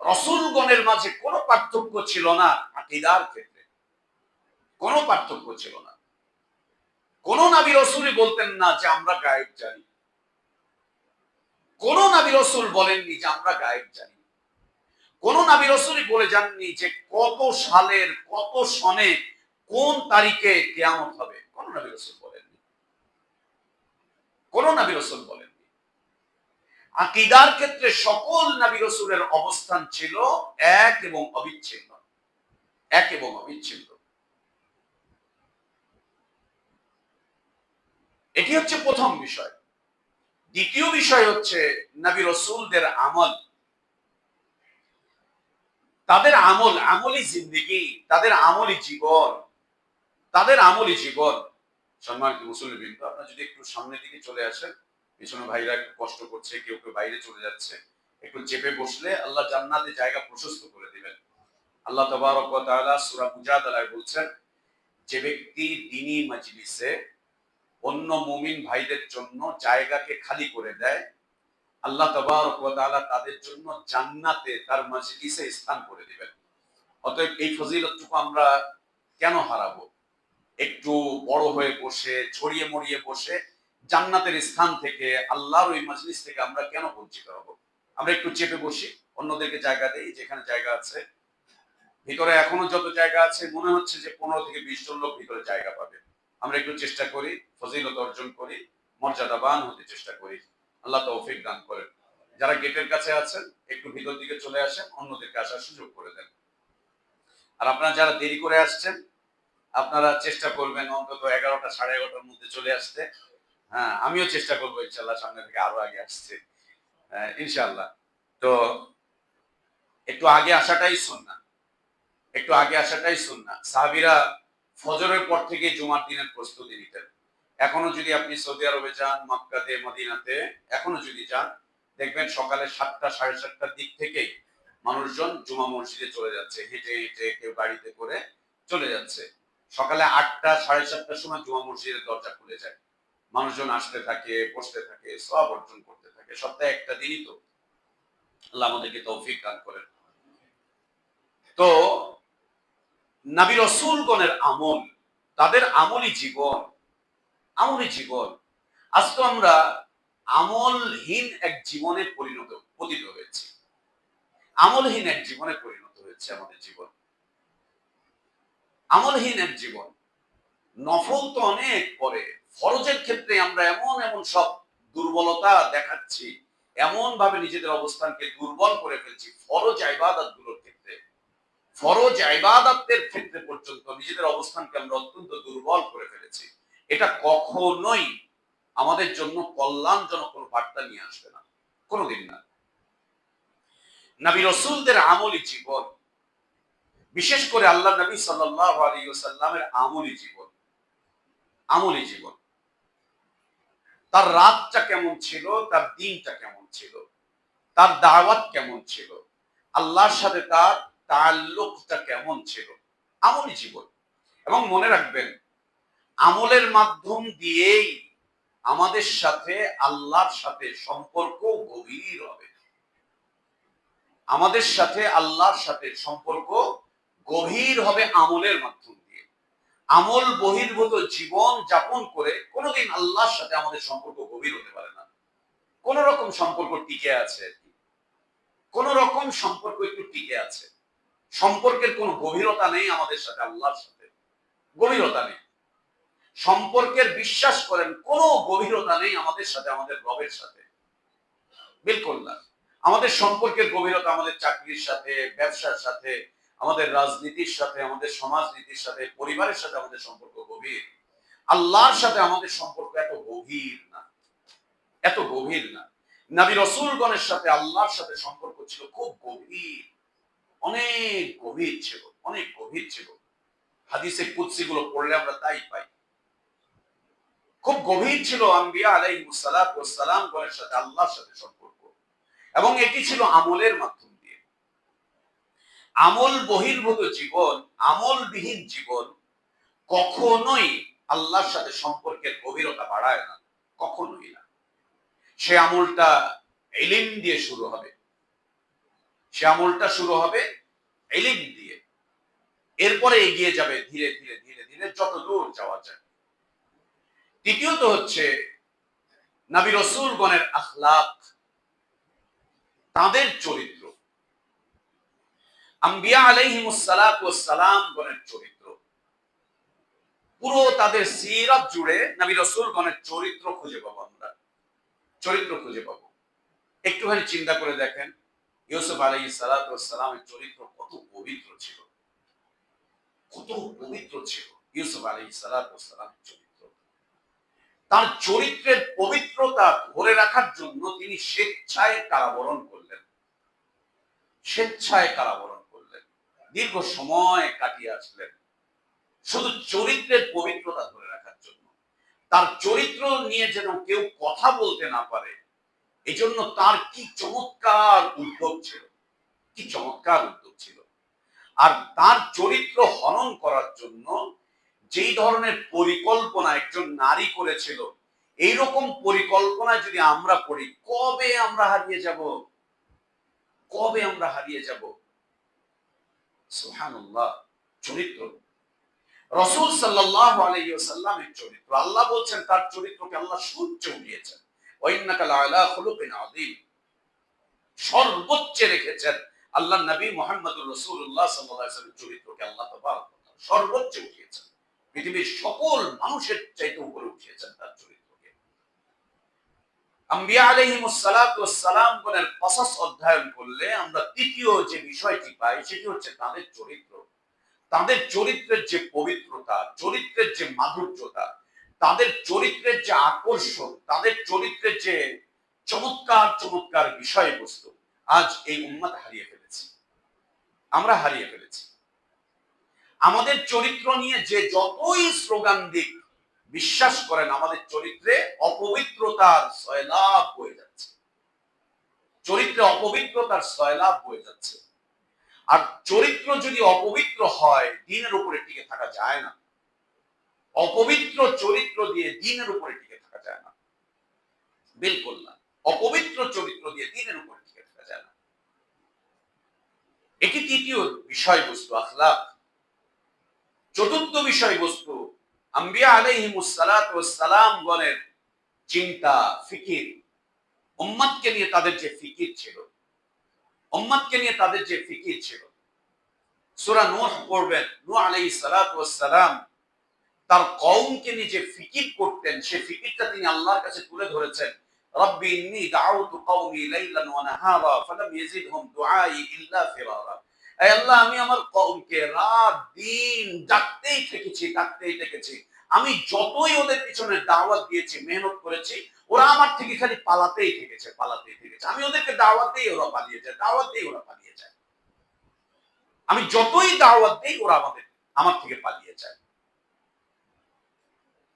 রাসূলগণের মাঝে কোনো পার্থক্য ছিল না আকীদার ক্ষেত্রে, কোনো পার্থক্য ছিল না। কোন নবী রাসূলই বলতেন না যে আমরা গায়েব জানি, কোন নবী রাসূল বলেননি যে আমরা গায়েব জানি, কোন নবী রাসূলই বলে যাননি যে কত সালের কত সনে কোন তারিখে কিয়ামত হবে, কোন নবী রাসূল বলেননি, কোন নবী রাসূল বলেননি। আকীদার ক্ষেত্রে সকল নবী রাসূলের অবস্থান ছিল এক এবং অবিচ্ছিন্ন, এক এবং অবিচ্ছিন্ন। এটি হচ্ছে প্রথম বিষয়। দ্বিতীয় বিষয় হচ্ছে নবী রাসূলদের আমল, তাদের আমল, আমলি জিন্দেগি, তাদের আমলি জীবন, তাদের আমলি জীবন। সম্মানিত মুসল্লিবৃন্দ, আপনারা যদি একটু সামনের দিকে চলে আসেন, পিছনে ভাইরা একটু কষ্ট করছে, কেউ কেউ বাইরে চলে যাচ্ছে, একটু চেপে বসলে আল্লাহ জান্নাতে জায়গা প্রশস্ত করে দিবেন। আল্লাহ তাবারক ওয়া তাআলা সূরা মুজাদালায় বলছেন, যে ব্যক্তি দ্বীনি মাজলিসে অন্য মুমিন ভাইদের জন্য জায়গাকে খালি করে দেয়, আল্লাহ তাবারক ওয়া তাআলা তাদের জন্য জান্নাতে তার মাজলিসে স্থান করে দিবেন। অতএব এই ফজিলতটুকু আমরা কেন হারাবো? একটু বড় হয়ে বসে, ছড়িয়ে মড়িয়ে বসে জান্নাতের স্থান থেকে, আল্লাহর ওই মাজলিস থেকে আমরা কেন বঞ্চিত হব? আমরা একটু চেপে বসি, অন্যদেরকে জায়গা দেই, যেখানে জায়গা আছে। ভিতরে এখনো যত জায়গা আছে মনে হচ্ছে যে 15 থেকে 20 জন লোক ভিতরে জায়গা পাবে। আমরা একটু চেষ্টা করি, ফজিলত অর্জন করি, মর্যাদাবান হতে চেষ্টা করি। আল্লাহ তৌফিক দান করেন। যারা গেটের কাছে আছেন একটু ভিতর দিকে চলে আসেন, অন্যদেরকে আসার সুযোগ করে দেন। আর আপনারা যারা দেরি করে আসছেন, আপনারা চেষ্টা করবেন অন্তত 11টা 11:30টার মধ্যে চলে আসতে। হ্যাঁ, আমিও চেষ্টা করবো ইনশাআল্লাহ সামনে থেকে আরো আগে আসছে, ইনশাআল্লাহ। তো একটু আগে আসাটাই সুন্নাহ, একটু আগে আসাটাই সুন্নাহ। সাহাবীরা ফজরের পর থেকে জুমার দিনের প্রস্তুতি নিতেন। এখনো যদি আপনি সৌদি আরবে যান, মক্কাতে, মদিনাতে এখনো যদি যান, দেখবেন সকালে 7টা 7:30টার দিক থেকেই মানুষজন জুমা মসজিদে চলে যাচ্ছে, হেঁটে হেঁটে, কেউ গাড়িতে করে চলে যাচ্ছে। সকালে 8টা 7:30টার সময় জুমা মসজিদের দরজা খুলে যায়, মানুষজন আসতে থাকে, বসতে থাকে, সওয়াব অর্জন করতে থাকে। সপ্তাহে একটা দিনই তো। আল্লাহ আমাদেরকে তৌফিক দান করেন। তো নবী রাসূলগণের আমল, তাদের আমলি জীবন, আমলি জীবন। আজ তো আমরা আমলহীন এক জীবনে পতিত হয়েছি, আমলহীন এক জীবনে পরিণত হয়েছে আমাদের জীবন, আমলহীন এক জীবন। নফল তো অনেক পরে, ফরজের ক্ষেত্রে আমরা এমন এমন সব দুর্বলতা দেখাচ্ছি, এমন ভাবে নিজেদের অবস্থানকে দুর্বল করে ফেলছি ফরজ ইবাদত গুলোর ক্ষেত্রে, ফরজ ইবাদতের ক্ষেত্রে পর্যন্ত নিজেদের অবস্থানকে আমরা অত্যন্ত দুর্বল করে ফেলেছি। এটা কখনোই আমাদের জন্য কল্যাণজনক কোনো বার্তা নিয়ে আসবে না, কোনোদিন না। নবী রাসূলদের আমলি জীবন, বিশেষ করে আল্লাহ নবী সাল্লাল্লাহু আলাইহি ওয়াসাল্লামের আমলি জীবন, আমলি জীবন। তার রাতটা কেমন ছিল, তার দিনটা কেমন ছিল, তার দাওয়াত কেমন ছিল, আল্লাহর সাথে তার তাআল্লুকটা কেমন ছিল, আমলি জীবন। এবং মনে রাখবেন, আমলের মাধ্যম দিয়েই আমাদের সাথে আল্লাহর সাথে সম্পর্ক গভীর হবে, আমাদের সাথে আল্লাহর সাথে সম্পর্ক গভীর হবে আমলের মাধ্যম দিয়ে। আমল বহির্ভূত জীবন যাপন করে কোনোদিন আল্লাহর সাথে আমাদের সম্পর্ক গভীর হতে পারে না। কোন রকম সম্পর্ক টিকে আছে, কোন রকম সম্পর্ক একটু টিকে আছে, সম্পর্কের কোনো গভীরতা নেই আমাদের সাথে, আল্লাহর সাথে গভীরতা নেই। সম্পর্কের বিশ্বাস করেন কোনো গভীরতা নেই আমাদের সাথে, আমাদের রবের সাথে, বিলকুল না। আমাদের সম্পর্কের গভীরতা আমাদের চাকরির সাথে, ব্যবসার সাথে, আমাদের রাজনীতির সাথে, আমাদের সমাজনীতির সাথে, পরিবারের সাথে আমাদের সম্পর্ক গভীর। আল্লাহর সাথে আমাদের সম্পর্ক এত গভীর না, এত গভীর না। নবী রাসূলগণের সাথে আল্লাহর সাথে সম্পর্ক ছিল খুব গভীর, অনেক গভীর ছিল, অনেক গভীর ছিল। হাদিসে কুদসি গুলো পড়লে আমরা তাই পাই, খুব গভীর ছিল আম্বিয়া আলাইহিস সালাতু ওয়াস সালাম গণের সাথে আল্লাহর সাথে সম্পর্ক। এবং এটি ছিল আমলের মাধ্যম দিয়ে। আমল বহির্ভূত জীবন, আমলবিহীন জীবন কখনোই আল্লাহর সাথে সম্পর্কের গভীরতা বাড়ায় না, কখনোই না। সে আমলটা ইলম দিয়ে শুরু হবে, সে আমলটা শুরু হবে ইলম দিয়ে, এরপরে এগিয়ে যাবে ধীরে ধীরে ধীরে ধীরে যত দূর যাওয়া যায়। তৃতীয়ত হচ্ছে নবী রাসূলগণের আখলাক, তাদের চরিত্র, আম্বিয়া আলাইহিমুস সালাতু ওয়াস সালাম গণের চরিত্র, পুরো তাদের সিরাত জুড়ে নবী রাসূলগণের চরিত্র খুঁজে পাবো আমরা, চরিত্র খুঁজে পাবো। একটুখানি চিন্তা করে দেখেন, ইউসুফ আলাইহিস সালাতু ওয়াস সালামের চরিত্র কত পবিত্র ছিল, কত পবিত্র ছিল ইউসুফ আলাইহিস সালাতু ওয়াস সালামের চরিত্র। তার চরিত্রের পবিত্রতা ধরে রাখার জন্য তিনি স্বেচ্ছায় কারাবরণ করলেন, স্বেচ্ছায় কারাবরণ করলেন, দীর্ঘ সময় কাটিয়ে আসলেন শুধু চরিত্রের পবিত্রতা ধরে রাখার জন্য। তার চরিত্র নিয়ে যেন কেউ কথা বলতে না পারে, এজন্য তার কি চমৎকার উদ্যোগ ছিল, কি চমৎকার উদ্যোগ ছিল। আর তার চরিত্র হনন করার জন্য যেই ধরনের পরিকল্পনা একজন নারী করেছিল, এইরকম পরিকল্পনায় যদি আমরা পড়ি, কবে আমরা হারিয়ে যাব, কবে আমরা হারিয়ে যাব। সুবহানাল্লাহ। চরিত্র, রাসূল সাল্লাল্লাহু আলাইহি ওয়াসাল্লামের চরিত্র, আল্লাহ বলছেন তার চরিত্রকে আল্লাহ সূর্যে উঠিয়েছেন, ওয়া ইন্নাকা লাআলা খুলুকিন আযীম, সর্বোচ্চে রেখেছেন আল্লাহ নবী মুহাম্মদুর রাসূলুল্লাহ সাল্লাল্লাহু আলাইহি ওয়াসাল্লামের চরিত্রকে আল্লাহ তাবারক ওয়া তাআলা সর্বোচ্চে উঠিয়েছেন, পৃথিবীর সকল মানুষের চাইতে উপরে উঠিয়েছেন তার চরিত্রকে। আম্বিয়া আলাইহিমুস সালাতু ওয়াস সালাম গণের কসস অধ্যয়ন করলে আমরা তৃতীয় যে বিষয়টি পাই সেটি হচ্ছে তাদের চরিত্র, তাদের চরিত্রের যে পবিত্রতা, চরিত্রের যে মাধুর্যতা, তাদের চরিত্রের যে আকর্ষণ, তাদের চরিত্রের যে চমৎকার চমৎকার বিষয়বস্তু, আজ এই উম্মত হারিয়ে ফেলেছি, আমরা হারিয়ে ফেলেছি। আমাদের চরিত্র নিয়ে যে যতই স্লোগান দিক, বিশ্বাস করেন আমাদের চরিত্রে অপবিত্রতার সয়লাব বয়ে যাচ্ছে, চরিত্রে অপবিত্রতার সয়লাব বয়ে যাচ্ছে। আর চরিত্র যদি অপবিত্র হয়, দ্বীনের উপরে টিকে থাকা যায় না, অপবিত্র চরিত্র দিয়ে দ্বীনের উপরে টিকে থাকা যায় না, বিলকুল না। অপবিত্র চরিত্র দিয়ে দ্বীনের উপরে টিকে থাকা যায় না। এটি তৃতীয় বিষয়বস্তু, আখলাক। চতুর্থ বিষয়বস্তু, আম্বিয়া আলাইহিমুস সালাতু ওয়াস সালাম গণের চিন্তা, ফিকির, উম্মতকে নিয়ে তাদের যে ফিকির ছিল, উম্মতকে নিয়ে তাদের যে ফিকির ছিল। সূরা নূহ পড়বেন, নূহ আলাইহিস সালাতু ওয়াস সালাম তার কওমকে নিয়ে যে ফিকির করতেন, সেই ফিকিরটা তিনি আল্লাহর কাছে তুলে ধরেছেন। রব্বি ইন্নী দাউতু কওমি লাইলান ওয়া নাহারা ফালাম ইয়াজিদহুম দুআই ইল্লা ফিরারা। হে আল্লাহ, আমি আমার কওমকে রাত দিন ডাকতেই থেকেছি। আমি যতই ওদের পিছনে দাওয়াত দিয়েছি, মেহনত করেছি, ওরা আমার থেকে খালি পালাতেই থেকেছে। আমি ওদেরকে দাওয়াত দেই, ওরা পালিয়ে যায়। আমি যতই দাওয়াত দেই, ওরা আমার থেকে পালিয়ে যায়,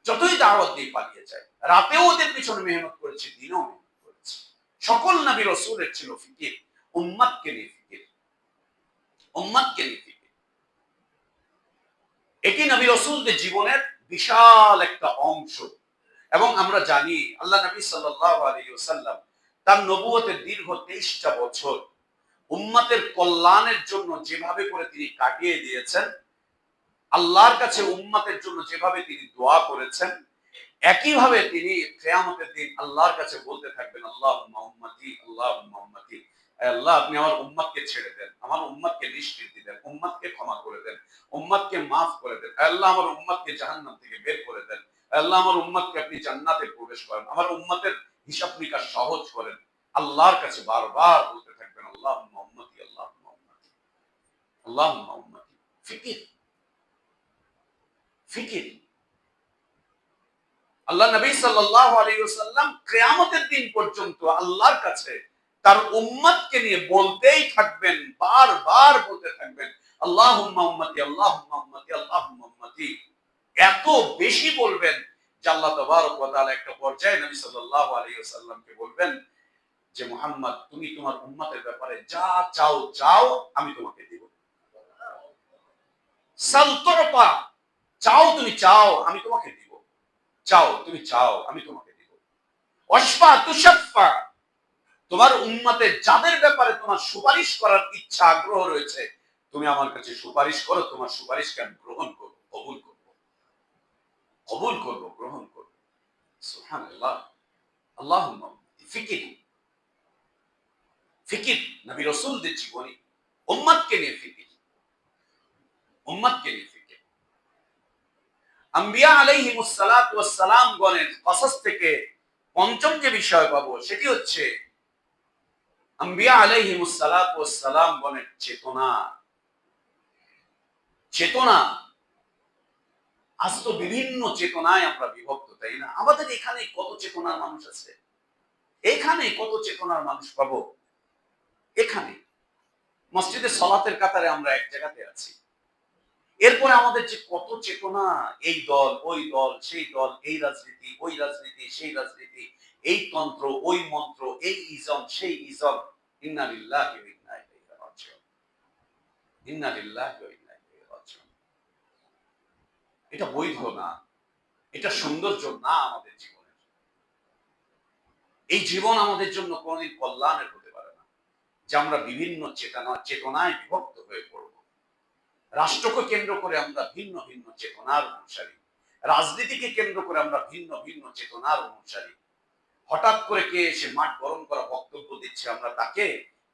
যতই দাওয়াত দিয়ে পালিয়ে যায়। রাতেও ওদের পিছনে মেহনত করেছি, দিনেও মেহনত করেছি। সকল নবী রাসূলের ছিল ফিকির, উম্মতকে নিয়ে ফিকির, উম্মতকে নিয়ে ফিকির। এটি নবী রাসূলদের জীবনের বিশাল একটা অংশ। এবং আমরা জানি আল্লাহ নবী সাল্লাল্লাহু আলাইহি ওয়াসাল্লাম তার নবুয়তের দীর্ঘ 23টা বছর উম্মতের কল্যাণের জন্য যেভাবে করে তিনি কাটিয়ে দিয়েছেন, আল্লাহর কাছে উম্মতের জন্য যেভাবে তিনি দোয়া করেছেন, একইভাবে তিনি কিয়ামতের দিন আল্লাহর কাছে বলতে থাকবেন, আল্লাহুম্মা উম্মতি, আল্লাহুম্মা উম্মতি। আল্লাহ, আপনি আমার উম্মতকে ছেড়ে দেন, আমার উম্মতকে নিষ্কৃতি দেন, উম্মতকে ক্ষমা করে দেন, উম্মতকে মাফ করে দেন। আল্লাহ, আমার উম্মতকে জাহান্নাম থেকে বের করে দেন। আল্লাহ, আমার উম্মতকে আপনি জান্নাতে প্রবেশ করেন, আমার উম্মতের হিসাব নিকাশ সহজ করেন। আল্লাহর কাছে বারবার বলতে থাকবেন, আল্লাহুম্মা উম্মতি, আল্লাহুম্মা উম্মতি, আল্লাহুম্মা উম্মতি। ফিকির, ফিকির। আল্লাহ নবী সাল্লাল্লাহু আলাইহি ওয়াসাল্লাম কিয়ামতের দিন পর্যন্ত আল্লাহর কাছে তার উম্মতকে নিয়ে বলতেই থাকবেন, বারবার বলতে থাকবেন, আল্লাহুম্মা উম্মতি, আল্লাহুম্মা উম্মতি, আল্লাহুম্মা উম্মতি। এত বেশি বলবেন যে আল্লাহ তাবারক ওয়া তাআলা একটা পর্যায়ে নবী সাল্লাল্লাহু আলাইহি ওয়াসাল্লামকে বলবেন, যে মুহাম্মদ তুমি তোমার উম্মতের ব্যাপারে যা চাও চাও আমি তোমাকে দিব। সাল তুরতা, চাও তুমি চাও আমি তোমাকে দিব, চাও তুমি চাও আমি তোমাকে দিব। ওয়াশফা তুশাফা, তোমার উম্মতের যাদের ব্যাপারে তোমার সুপারিশ করার ইচ্ছা আগ্রহ রয়েছে তুমি আমার কাছে সুপারিশ করো, তোমার সুপারিশকে আমি গ্রহণ করব, কবুল করব, কবুল করব, গ্রহণ করব। সুবহানাল্লাহ। আল্লাহুম্মা ফিকির, ফিকির নবী রাসূলদের জীবনী, উম্মতকে নিয়ে ফিকির, উম্মতকে নিয়ে ফিকির। আম্বিয়া আলাইহিমুস সালাতু ওয়াস সালাম গণের কসস থেকে পঞ্চম যে বিষয় পাবো সেটি হচ্ছে আম্বিয়া আলাইহিমুস সালাতু ওয়াস সালাম গণের চেতনা। চেতনা, আজ তো বিভিন্ন চেতনায় আমরা বিভক্ত, তাই না? আমাদের এখানে কত চেতনার মানুষ আছে, এখানে কত চেতনার মানুষ পাবো। এখানে মসজিদে সলাতের কাতারে আমরা এক জায়গাতে আছি, এরপরে আমাদের যে কত চেতনা, এই দল ওই দল, সেই দল, এই রাজনীতি ওই রাজনীতি, সেই রাজনীতি, এই তন্ত্র ওই মন্ত্র, এই ইজম সেই ইজম। ইন্না লিল্লাহি ওয়া ইন্না ইলাইহি রাজিউন, ইন্না লিল্লাহি ওয়া ইন্না ইলাইহি রাজিউন। এটা বৈধ না, এটা সৌন্দর্য না আমাদের জীবনের। এই জীবন আমাদের জন্য কোনদিন কল্যাণের হতে পারে না যে আমরা বিভিন্ন চেতনায় বিভক্ত হয়ে পড়ব। রাষ্ট্রকে কেন্দ্র করে আমরা ভিন্ন ভিন্ন চেতনার অনুসারী, রাজনীতিকে কেন্দ্র করে আমরা ভিন্ন ভিন্ন চেতনার অনুসারী। হঠাৎ করে কে এসে মাঠ গরম করা বক্তব্য দিচ্ছে, আমরা তাকে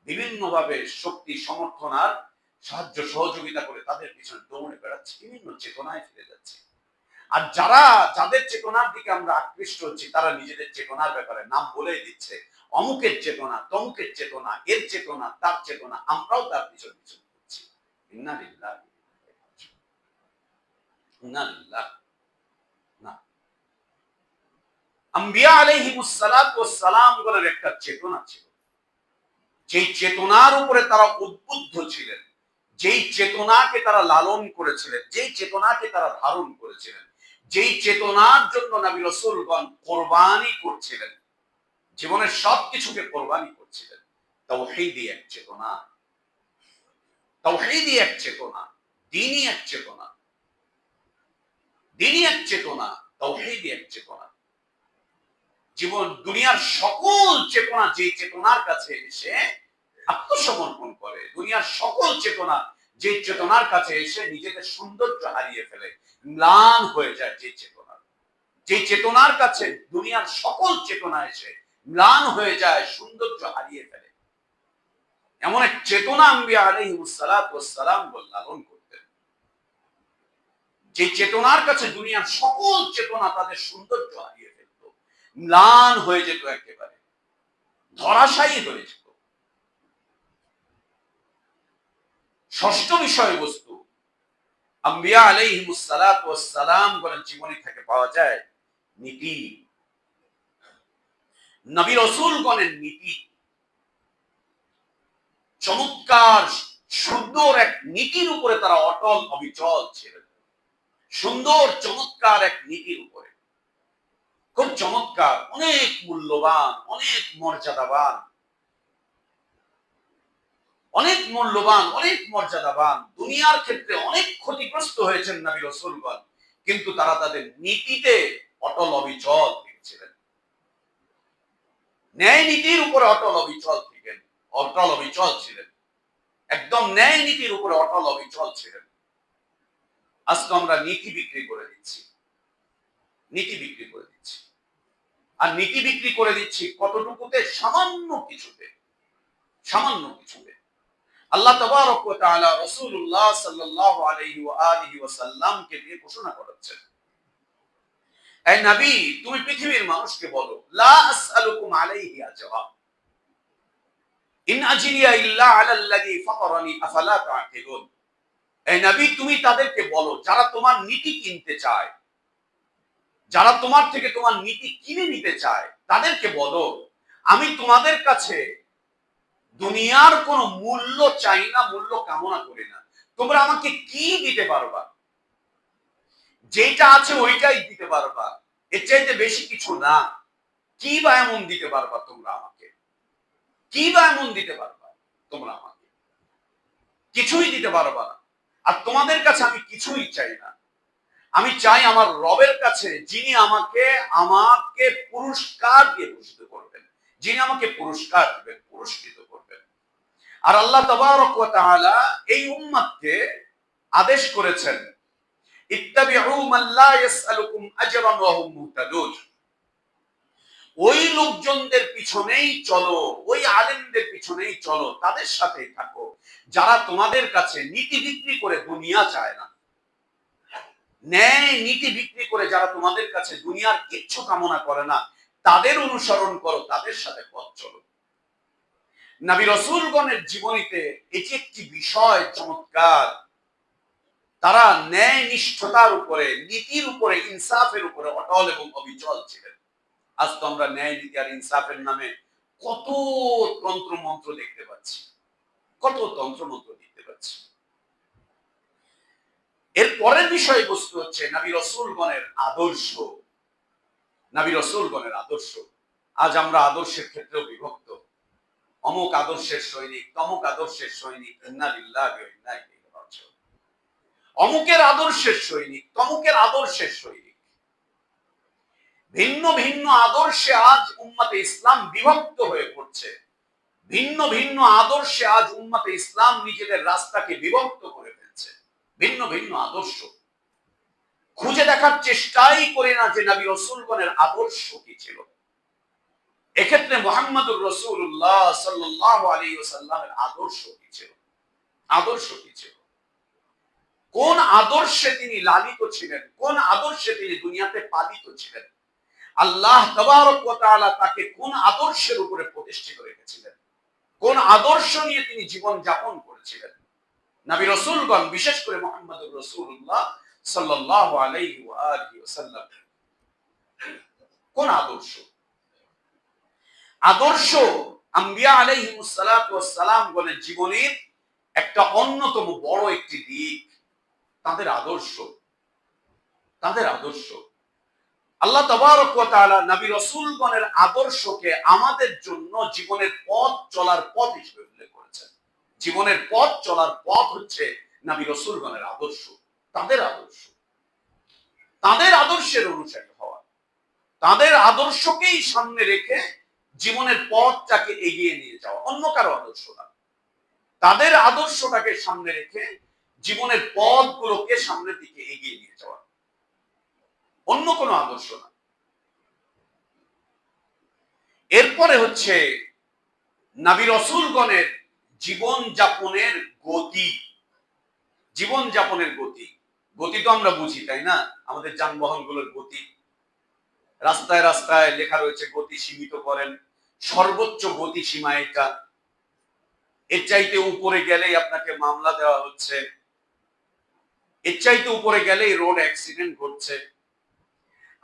বিভিন্নভাবে শক্তি সমর্থন আর সাহায্য সহযোগিতা করে তাদের পিছনে দৌড়ে বেড়াচ্ছি, বিভিন্ন চেতনায় ফিরে যাচ্ছে। আর যাদের চেতনার দিকে আমরা আকৃষ্ট হচ্ছি তারা নিজেদের চেতনার ব্যাপারে নাম বলে দিচ্ছে, অমুকের চেতনা, তমুকের চেতনা, এর চেতনা, তার চেতনা, আমরাও তার পিছন পিছন করছি। ইন্না লিল্লাহি ইন্না লিল্লাহি। না, আম্বিয়া আলাইহিমুস সালাতু ওয়াস সালাম গণের একটা চেতনা ছিল, যেই চেতনার উপরে তারা উদ্বুদ্ধ ছিলেন, যেই চেতনাকে তারা লালন করেছিলেন, যেই চেতনাকে তারা ধারণ করেছিলেন, যেই চেতনার জন্য নবী রাসূলগণ কোরবানি করছিলেন, জীবনের সবকিছুকে কোরবানি করছিলেন। তাওহীদি এক চেতনা, তাওহীদি এক চেতনা, দ্বীনি এক চেতনা, দ্বীনি এক চেতনা, তাওহীদি এক চেতনা। জীবন দুনিয়ার সকল চেতনা যে চেতনার কাছে এসে আত্মসমর্পণ করে, দুনিয়ার সকল চেতনা যে চেতনার কাছে এসে নিজেদের সৌন্দর্য হারিয়ে ফেলে, ম্লান হয়ে যায়, যে চেতনা, যে চেতনার কাছে দুনিয়ার সকল চেতনা এসে ম্লান হয়ে যায়, সৌন্দর্য হারিয়ে ফেলে, এমন এক চেতনা আম্বিয়া আলাইহিমুস সালাতু ওয়াস সালাম লালন করতেন, যে চেতনার কাছে দুনিয়ার সকল চেতনা তাদের সৌন্দর্য হারিয়ে ফেলত, ম্লান হয়ে যেত, একেবারে ধরাশায়ী হয়ে যেত। ষষ্ঠ বিষয়বস্তু আম্বিয়া আলাইহিমুস সালাতু ওয়াস সালাম গণের জীবনী থেকে পাওয়া যায় নীতি, নবী রাসূলগণের নীতি। চমৎকার সুন্দর এক নীতির উপরে তারা অটল অবিচল ছিলেন, সুন্দর চমৎকার এক নীতির উপরে, খুব চমৎকার, অনেক মূল্যবান, অনেক মর্যাদাবান, অনেক মূল্যবান, অনেক মর্যাদাবান। দুনিয়ার ক্ষেত্রে অনেক ক্ষতিগ্রস্ত হয়েছেন নবী রাসূলগণ, কিন্তু তারা তাদের নীতিতে অটল অবিচল থেকেছিলেন, ন্যায় নীতির উপরে অটল অবিচল থেকেন, অটল অবিচল ছিলেন, একদম ন্যায় নীতির উপরে অটল অবিচল ছিলেন। আজকে আমরা নীতি বিক্রি করে দিচ্ছি, নীতি বিক্রি করে দিচ্ছি, আর নীতি বিক্রি করে দিচ্ছি কতটুকুতে? সামান্য কিছুতে, সামান্য কিছুতে। আল্লাহ তাবারক ওয়া তাআলা রাসূলুল্লাহ সাল্লাল্লাহু আলাইহি ওয়া আলিহি ওয়াসাল্লামকে দিয়ে ঘোষণা করেছেন, হে নবী তুমি পৃথিবীর মানুষকে বলো, লা আসআলুকুম আলাইহি আজরা ইন আজরিয়া ইল্লা আলাল্লাযী ফাতারানি আফালা তা'কিলুন। হে নবী তুমি তাদেরকে বলো যারা তোমার নীতি কিনতে চায়, যারা তোমার থেকে তোমার নীতি কিনে নিতে চায়, তাদেরকে বলো আমি তোমাদের কাছে দুনিয়ার কোনো মূল্য চাই না, মূল্য কামনা করি না। তোমরা আমাকে কি দিতে পারবা? যেটা আছে ওইটাই দিতে পারবা, এর চাইতে বেশি কিছু না। কি বা এমন দিতে পারবা তোমরা আমাকে? কি বা এমন দিতে পারবা তোমরা আমাকে? কিছুই দিতে পারবা না। আর তোমাদের কাছে আমি কিছুই চাই না। আমি চাই আমার রবের কাছে, যিনি আমাকে আমাকে পুরস্কার দিয়ে ভূষিত করবেন, যিনি আমাকে পুরস্কার দিবেন, পুরস্কৃত করবেন। আর আল্লাহ তাবারক ওয়া তাআলা এই উম্মতকে আদেশ করেছেন, ইত্তাবিউ মান লা ইয়াসআলুকুম আজরান ওয়া হুম মুহতাদুন। ওই লোকজনদের পিছনেই চলো, ওই আলেমদের পিছনেই চলো, তাদের সাথেই থাকো যারা তোমাদের কাছে নীতি বিক্রি করে দুনিয়া চায় না। ন্যায় নীতি বিক্রি করে যারা তোমাদের কাছে দুনিয়ার কিচ্ছু কামনা করে না, তাদের অনুসরণ করো, তাদের সাথে পথ চলো। নবী রাসূলগণের জীবনীতে এটি একটি বিষয় চমৎকার। তারা ন্যায় নিষ্ঠতার উপরে, নীতির উপরে, ইনসাফের উপরে অটল এবং অবিচল ছিলেন। আজ তো আমরা ন্যায় নীতি আর ইনসাফের নামে কত তন্ত্র মন্ত্র দেখতে পাচ্ছি, কত তন্ত্র মন্ত্র দেখতে পাচ্ছি। এর পরের বিষয়বস্তু হচ্ছে নবী রাসূলগণের আদর্শ। নবী রাসূলগণের আদর্শ। আজ আমরা আদর্শের ক্ষেত্রেও বিভক্ত। অমুক আদর্শের সৈনিক, তমুক আদর্শের সৈনিক, ইন্না লিল্লাহি ওয়া ইন্না ইলাইহি রাজিউন। অমুকের আদর্শের সৈনিক, তমুকের আদর্শের সৈনিক। ভিন্ন ভিন্ন আদর্শে আজ উম্মতে ইসলাম বিভক্ত হয়ে পড়ছে। ভিন্ন ভিন্ন আদর্শে আজ উম্মতে ইসলাম নিজেদের রাস্তাকে বিভক্ত করে ফেলছে। ভিন্ন ভিন্ন আদর্শ খুঁজে দেখার চেষ্টাই করে না যে নবী রাসূলগণের আদর্শ কি ছিল। এক্ষেত্রে মুহাম্মদুর রাসূলুল্লাহ সাল্লাল্লাহু আলাইহি ওয়াসাল্লামের আদর্শ কি ছিল? আদর্শ কি ছিল? কোন আদর্শে তিনি লালিত ছিলেন? কোন আদর্শে তিনি দুনিয়াতে পালিত ছিলেন? আল্লাহ তাবারক ওয়া তাআলা তাকে কোন আদর্শের উপরে প্রতিষ্ঠিত রেখেছিলেন? কোন আদর্শ নিয়ে তিনি জীবন যাপন করেছিলেন? নবী রাসূলগণ, বিশেষ করে মুহাম্মদুর রাসূলুল্লাহ সাল্লাল্লাহু আলাইহি ওয়া আলিহি ওয়াসাল্লাম কোন আদর্শ? আদর্শ আম্বিয়া আলাইহিমুস সালাতু ওয়াস সালাম গণের জীবনের একটা অন্যতম বড় একটি দিক তাদের আদর্শ। তাদের আদর্শ। আল্লাহ তাবারক ওয়া তাআলা নবী রাসূলগণের আদর্শকে আমাদের জন্য জীবনের পথ চলার পথ হিসেবে উল্লেখ করেছেন। জীবনের পথ চলার পথ হচ্ছে নবী রাসূলগণের আদর্শ, তাদের আদর্শ। তাদের আদর্শের অনুসারী হওয়া, তাদের আদর্শকেই সামনে রেখে জীবনের পথটাকে এগিয়ে নিয়ে যাওয়া, অন্য কারো আদর্শ না। তাদের আদর্শটাকে সামনে রেখে জীবনের পথগুলোকে সামনের দিকে এগিয়ে নিয়ে যাওয়া, অন্য কোনো আদর্শ না। এরপরে হচ্ছে নবী রাসূলগণের জীবন যাপনের গতি। জীবন যাপনের গতি, গতি তো আমরা বুঝি, তাই না? আমাদের যানবাহনগুলোর গতি, রাস্তায় রাস্তায় লেখা রয়েছে গতি সীমিত করেন, সর্বোচ্চ গতি সীমা এটা, এর চাইতে উপরে গেলেই আপনাকে মামলা দেওয়া হচ্ছে, এর চাইতে উপরে গেলেই রোড অ্যাক্সিডেন্ট ঘটছে।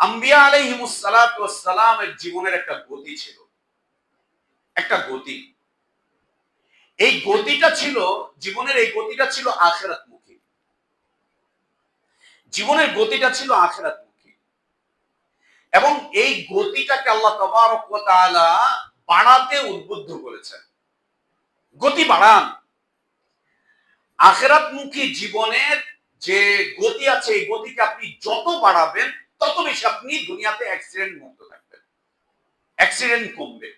আম্বিয়া আলাইহিমুস সালাতু ওয়াস সালামের জীবনের একটা গতি ছিল, একটা গতি। এই গতিটা ছিল, জীবনের এই গতিটা ছিল আখিরাতমুখী। জীবনের গতিটা ছিল আখিরাতমুখী এবং এই গতিটাকে আল্লাহ তাবারক ওয়া তাআলা বাড়াতে উদ্বুদ্ধ করেছেন। গতি বাড়ান। আখিরাতমুখী জীবনের যে গতি আছে, এই গতিকে আপনি যত বাড়াবেন তত বেশি আপনি দুনিয়াতে অ্যাক্সিডেন্ট মুক্ত থাকবেন, অ্যাক্সিডেন্ট কমবে।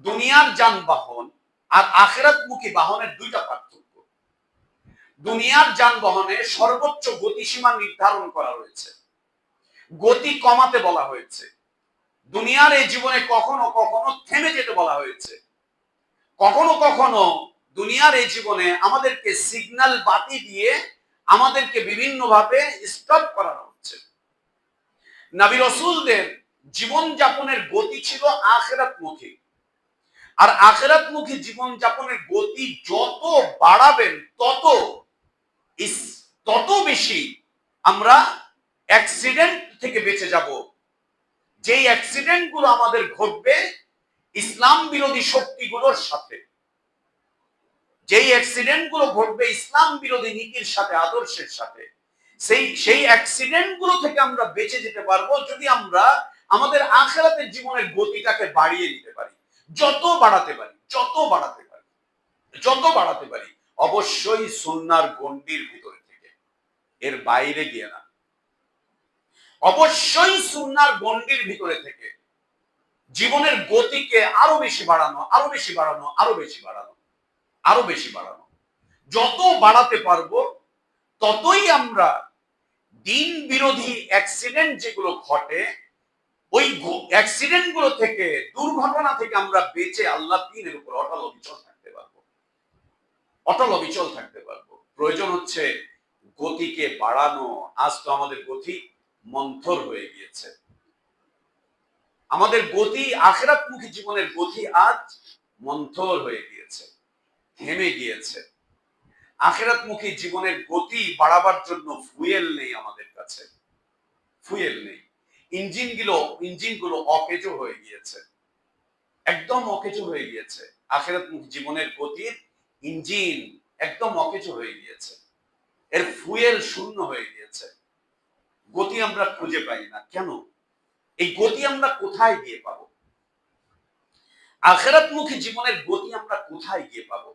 দুনিয়ার যানবাহন আর আখিরাতমুখী বাহনের দুইটা পার্থক্য। দুনিয়ার যানবাহনে সর্বোচ্চ গতিসীমা নির্ধারণ করা হয়েছে, গতি কমাতে বলা হয়েছে। দুনিয়ার এই জীবনে কখনো কখনো থেমে যেতে বলা হয়েছে, কখনো কখনো দুনিয়ার এই জীবনে আমাদেরকে সিগন্যাল বাতি দিয়ে আমাদেরকে বিভিন্ন ভাবে স্টপ করানো হচ্ছে। নবী রাসূলদের জীবন যাপনের গতি ছিল আখিরাতমুখী। আর আখিরাতমুখী জীবন যাপনের গতি যত বাড়াবেন তত বেশি আমরা অ্যাক্সিডেন্ট থেকে বেঁচে যাব। যেই অ্যাক্সিডেন্ট গুলো আমাদের ঘটবে ইসলাম বিরোধী শক্তিগুলোর সাথে, যেই অ্যাক্সিডেন্ট গুলো ঘটবে ইসলাম বিরোধী নীতির সাথে, আদর্শের সাথে, সেই অ্যাক্সিডেন্ট গুলো থেকে আমরা বেঁচে যেতে পারবো যদি আমরা আমাদের আখিরাতের জীবনের গতিটাকে বাড়িয়ে দিতে পারি, যত বাড়াতে পারি, অবশ্যই সুন্নাহর গণ্ডির ভিতরে থেকে, এর বাইরে গিয়ে না। অবশ্যই সুন্নাহর গণ্ডির ভিতরে থেকে জীবনের গতিকে আরো বেশি বাড়ানো, যত বাড়াতে পারবো ততই আমরা দিন বিরোধী অ্যাক্সিডেন্ট যেগুলো ঘটে, ওই অ্যাক্সিডেন্ট গুলো থেকে, দুর্ঘটনা থেকে আমরা বেঁচে আল্লাহ দ্বীনের উপর অটল অবিচল থাকতে পারবো। প্রয়োজন হচ্ছে গতিকে বাড়ানো। আজ তো আমাদের গতি মন্থর হয়ে গিয়েছে। আমাদের গতি, আখিরাতমুখী জীবনের গতি আজ মন্থর হয়ে গিয়েছে, থেমে গিয়েছে। আখিরাতমুখী জীবনের গতি বাড়াবার জন্য ফুয়েল নেই আমাদের কাছে, ইঞ্জিনগুলো অকেজো হয়ে গিয়েছে, একদম অকেজো হয়ে গিয়েছে। আখিরাতমুখী জীবনের গতির ইঞ্জিন একদম অকেজো হয়ে গিয়েছে, এর ফুয়েল শূন্য হয়ে গিয়েছে। গতি আমরা খুঁজে পাই না। কেন? এই গতি আমরা কোথায় গিয়ে পাবো? আখিরাতমুখী জীবনের গতি আমরা কোথায় গিয়ে পাবো?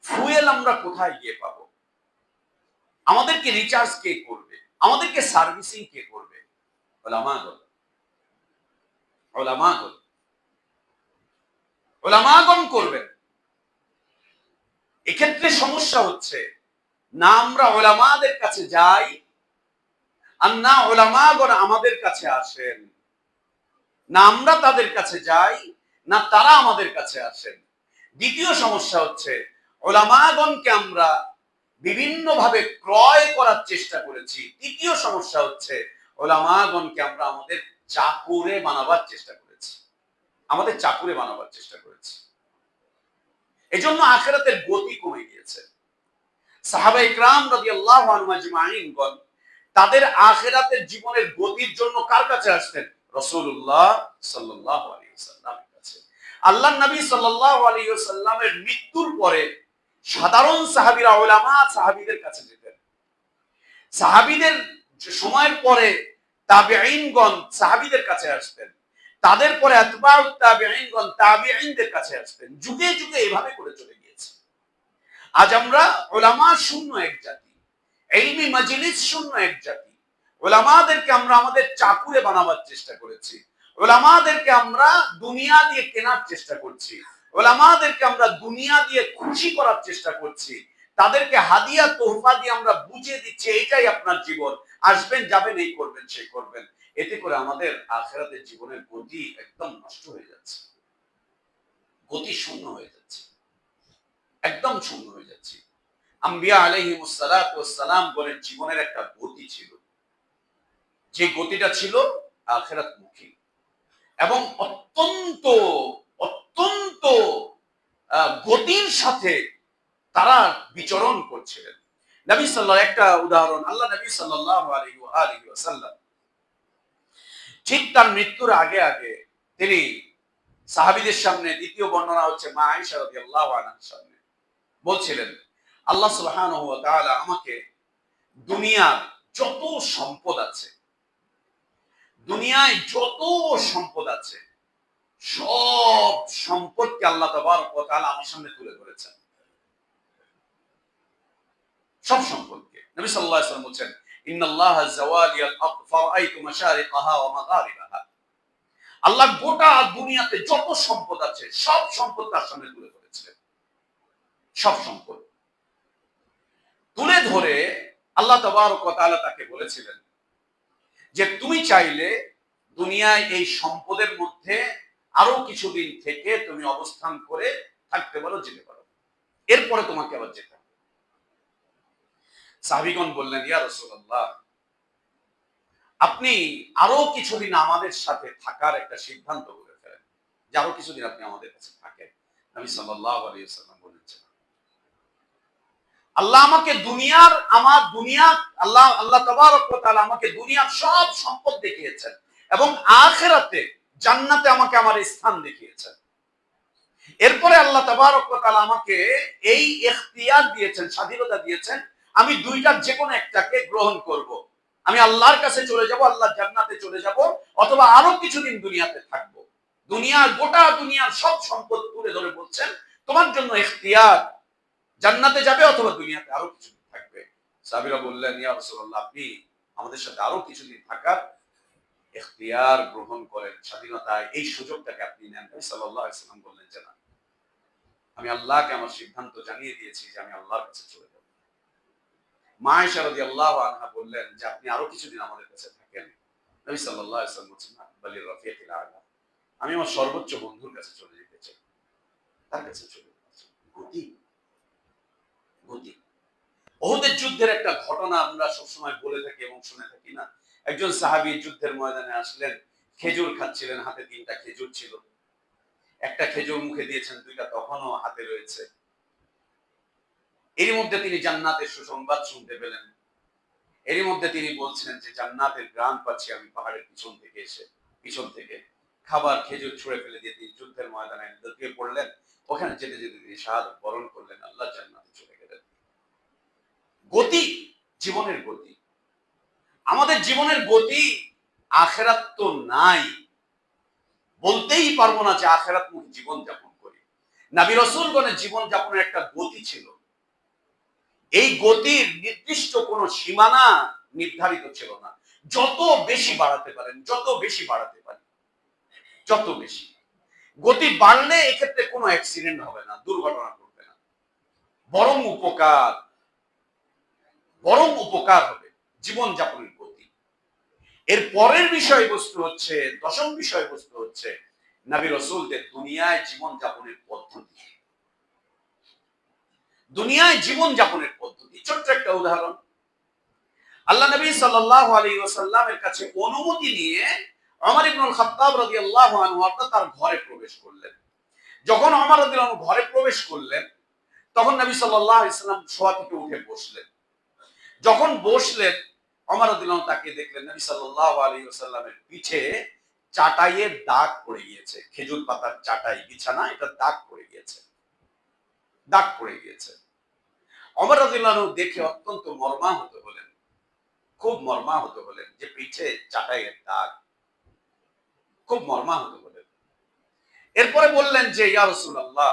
ফুয়েল আমরা কোথায় গিয়ে পাবো? আমাদেরকে রিচার্জ কে করবে? আমাদেরকে সার্ভিসিং কে করবে? ওলামাগণ করবেন। এক্ষেত্রে সমস্যা হচ্ছে, না আমরা ওলামাদের কাছে যাই, আর না ওলামাগণ আমাদের কাছে আসেন। না আমরা তাদের কাছে যাই, না তারা আমাদের কাছে আসেন। দ্বিতীয় সমস্যা হচ্ছে, ওলামাগণকে আমরা বিভিন্ন ভাবে ক্রয় করার চেষ্টা করেছি। তৃতীয় সমস্যা হচ্ছে, ওলামাগণকে আমরা আমাদের চাকুরে বানাবার চেষ্টা করেছি। এজন্য আখিরাতের গতি কমে গিয়েছে। সাহাবায়ে কেরাম রাদিয়াল্লাহু আনহুম আজমাইনগণ তাদের আখিরাতের জীবনের গতির জন্য কার কাছে আসতেন? রাসূলুল্লাহ সাল্লাল্লাহু আলাইহি ওয়াসাল্লামের কাছে। আল্লাহর নবী সাল্লাল্লাহু আলাইহি ওয়াসাল্লামের মৃত্যুর পরে সাধারণ সাহাবীরা সাহাবীদের কাছে যেতেন। সাহাবীদের সময়ের পরে তাবেঈনগণ সাহাবীদের কাছে আসতেন। তাদের পরে আতবাউত তাবেঈনগণ তাবেঈনদের কাছে আসতেন। যুগে যুগে এভাবে করে চলে গিয়েছে। আজ আমরা উলামা শূন্য এক জাতি, ইলমি মাজলিস শূন্য এক জাতি। উলামাদেরকে আমরা আমাদের চাকুরে বানাবার চেষ্টা করেছি। উলামাদেরকে আমরা দুনিয়া দিয়ে কেনার চেষ্টা করছি। উলামাদেরকে আমরা দুনিয়া দিয়ে খুশি করার চেষ্টা করছি। তাদেরকে হাদিয়া তোহফা দিয়ে আমরা বুঝিয়ে দিচ্ছি এটাই আপনার জীবন, আসবেন যাবেন, এই করবেন সেই করবেন। এতে করে আমাদের আখিরাতের জীবনের গতি একদম নষ্ট হয়ে যাচ্ছে, গতি শূন্য হয়ে যাচ্ছে, একদম শূন্য হয়ে যাচ্ছে। আম্বিয়া আলাইহিমুস সালাতু ওয়াস সালাম বলেন, জীবনের একটা গতি ছিল, যে গতিটা ছিল আখিরাতমুখী এবং অত্যন্ত অত্যন্ত গতির সাথে তারা বিচরণ করছিলেন। নবী সাল্লাল্লাহু, একটা উদাহরণ, আল্লাহ নবী সাল্লাল্লাহু আলাইহি ওয়া আলিহি ওয়াসাল্লাম ঠিক তার মৃত্যুর আগে আগে তিনি সাহাবীদের সামনে, দ্বিতীয় বর্ণনা হচ্ছে মা আয়েশা রাদিয়াল্লাহু আনহার সামনে, বলছিলেন, আল্লাহ সুবহানাহু ওয়া তাআলা আমাকে দুনিয়ার যত সম্পদ আছে, দুনিয়ায় যত সম্পদ আছে, সব সম্পদকে আল্লাহ তাবারক ওয়া তাআলা আমার সামনে তুলে ধরেছেন। সব সম্পদকে। নবী সাল্লাল্লাহু আলাইহি ওয়াসাল্লাম বলেন, ইন্নাল্লাহা যাওয়ালিয়াল আরদ ফারাআইতু মাশারিকাহা ওয়া মাগারিবাহা। আল্লাহ গোটা দুনিয়াতে যত সম্পদ আছে সব সম্পদ তার সামনে তুলে ধরেছিলেন। সব সম্পদ তুলে ধরে আল্লাহ তাবারক ওয়া তাআলা তাকে বলেছিলেন যে তুমি চাইলে দুনিয়ায় এই সম্পদের মধ্যে আরো কিছুদিন থেকে তুমি অবস্থান করে থাকতে পারো, যেতে পারো, এরপরে তোমাকে আবার যেতে হবে। সাহাবীগণ বললেন, ইয়া রাসূলুল্লাহ, আপনি আরো কিছুদিন আমাদের সাথে থাকার একটা সিদ্ধান্ত করে ফেলেন, যে আরো কিছুদিন আপনি আমাদের কাছে থাকেন। নবী সাল্লাল্লাহু আলাইহি ওয়াসাল্লাম বলেছেন, আল্লাহ আমাকে আল্লাহ তাবারক ওয়া তাআলা আমাকে দুনিয়ার সব সম্পদ দেখিয়েছেন এবং আখিরাতে জান্নাতে আমাকে আমার স্থান দেখিয়েছেন। এরপরে আল্লাহ তাবারক ওয়া তাআলা আমাকে এই ইখতিয়ার দিয়েছেন, স্বাধীনতা দিয়েছেন, আমি দুইটার যে কোনো একটাকে গ্রহণ করব। আমি আল্লাহর কাছে চলে যাব, আল্লাহর জান্নাতে চলে যাব, অথবা আরো কিছুদিন দুনিয়াতে থাকবো। গোটা দুনিয়ার সব সম্পদ তুলে ধরে বলছেন তোমার জন্য ইখতিয়ার, জান্নাতে যাবে অথবা দুনিয়াতে আরো কিছুদিন থাকবে। সাহাবীরা বললেন, ইয়া রাসূলুল্লাহ, আপনি আমাদের সাথে আরো কিছুদিন থাকার ইখতিয়ার গ্রহণ করেন, স্বাধীনতায় এই সুযোগটাকে আপনি নেন। নবী সাল্লাল্লাহু আলাইহি ওয়াসাল্লাম বললেন যে না, আমি আল্লাহকে আমার সিদ্ধান্ত জানিয়ে দিয়েছি যে আমি আল্লাহর কাছে চলে যাব। মা আয়েশা রাদিয়াল্লাহু আনহা বললেন যে আপনি আরো কিছুদিন আমাদের কাছে থাকেন। নবী সাল্লাল্লাহু আলাইহি ওয়াসাল্লাম বলছেন, বালির রাফিয়াতিল আলা, আমি আমার সর্বোচ্চ বন্ধুর কাছে চলে যেতে চাই, তার কাছে চলে যেতে চাই। গতি গতি উহুদের যুদ্ধের একটা ঘটনা আমরা সবসময় বলে থাকি এবং শুনে থাকি না? একজন সাহাবী যুদ্ধের ময়দানে আসলেন, খেজুর খাচ্ছিলেন, হাতে 3টা খেজুর ছিল। একটা খেজুর মুখে দিয়েছেন, 2টা তখনও হাতে রয়েছে। এর মধ্যে তিনি জান্নাতের সুসংবাদ শুনতে পেলেন। এর মধ্যে তিনি বলছেন যে জান্নাতের ঘ্রাণ পাচ্ছি আমি পাহাড়ের পিছন থেকে খাবার খেজুর ছুঁড়ে ফেলে দিয়ে তিনি যুদ্ধের ময়দানে লুটিয়ে পড়লেন। ওখানে যেতে যেতে তিনি শাহাদাত বরণ করলেন, আল্লাহ জান্নাতে চলে গেলেন। গতি, জীবনের গতি, আমাদের জীবনের গতি। আখিরাত তো নাই, বলতেই পারবো না যে আখিরাতমুখী জীবন যাপন করি। নবী রাসূলগণের জীবন যাপনের একটা গতি ছিল। এই গতির নির্দিষ্ট কোন সীমানা নির্ধারিত ছিল না। যত বেশি বাড়াতে পারেন, যত বেশি বাড়াতে পারেন, যত বেশি গতি বাড়লে এক্ষেত্রে কোনো অ্যাক্সিডেন্ট হবে না, দুর্ঘটনা ঘটবে না, বরং উপকার হবে জীবন যাপনের গতি। এর পরের বিষয়বস্তু হচ্ছে, দশম বিষয়বস্তু হচ্ছে নবী রাসূলদের দুনিয়ায় জীবন যাপনের পদ্ধতি। দুনিয়ায় জীবন যাপনের পদ্ধতি, ছোট্ট একটা উদাহরণ। আল্লাহ নবী সাল্লাল্লাহু আলাইহি ওয়াসাল্লামের কাছে অনুমতি নিয়ে ওমর ইবনুল খাত্তাব রাদিয়াল্লাহু আনহু তার ঘরে প্রবেশ করলেন। যখন ওমর রাদিয়াল্লাহু আনহু ঘরে প্রবেশ করলেন, তখন নবী সাল্লাল্লাহু আলাইহি ওয়াসাল্লাম শোয়া থেকে উঠে বসলেন। যখন বসলেন, ওমর রাদিয়াল্লাহু আনহু তাকে দেখলেন নবী সাল্লাল্লাহু আলাইহি ওয়াসাল্লামের পিঠে চাটাইয়ের দাগ পড়ে গিয়েছে। খেজুর পাতার চাটাই বিছানা, এটা দাগ পড়ে গিয়েছে। ওমর রাদিয়াল্লাহু আনহু দেখে অত্যন্ত মর্মাহত হলেন, খুব মর্মাহত হলেন যে পিঠে চাটাইয়ের দাগ, খুব মর্মাহত হলেন। এরপরে বললেন যে ইয়া রাসূলুল্লাহ,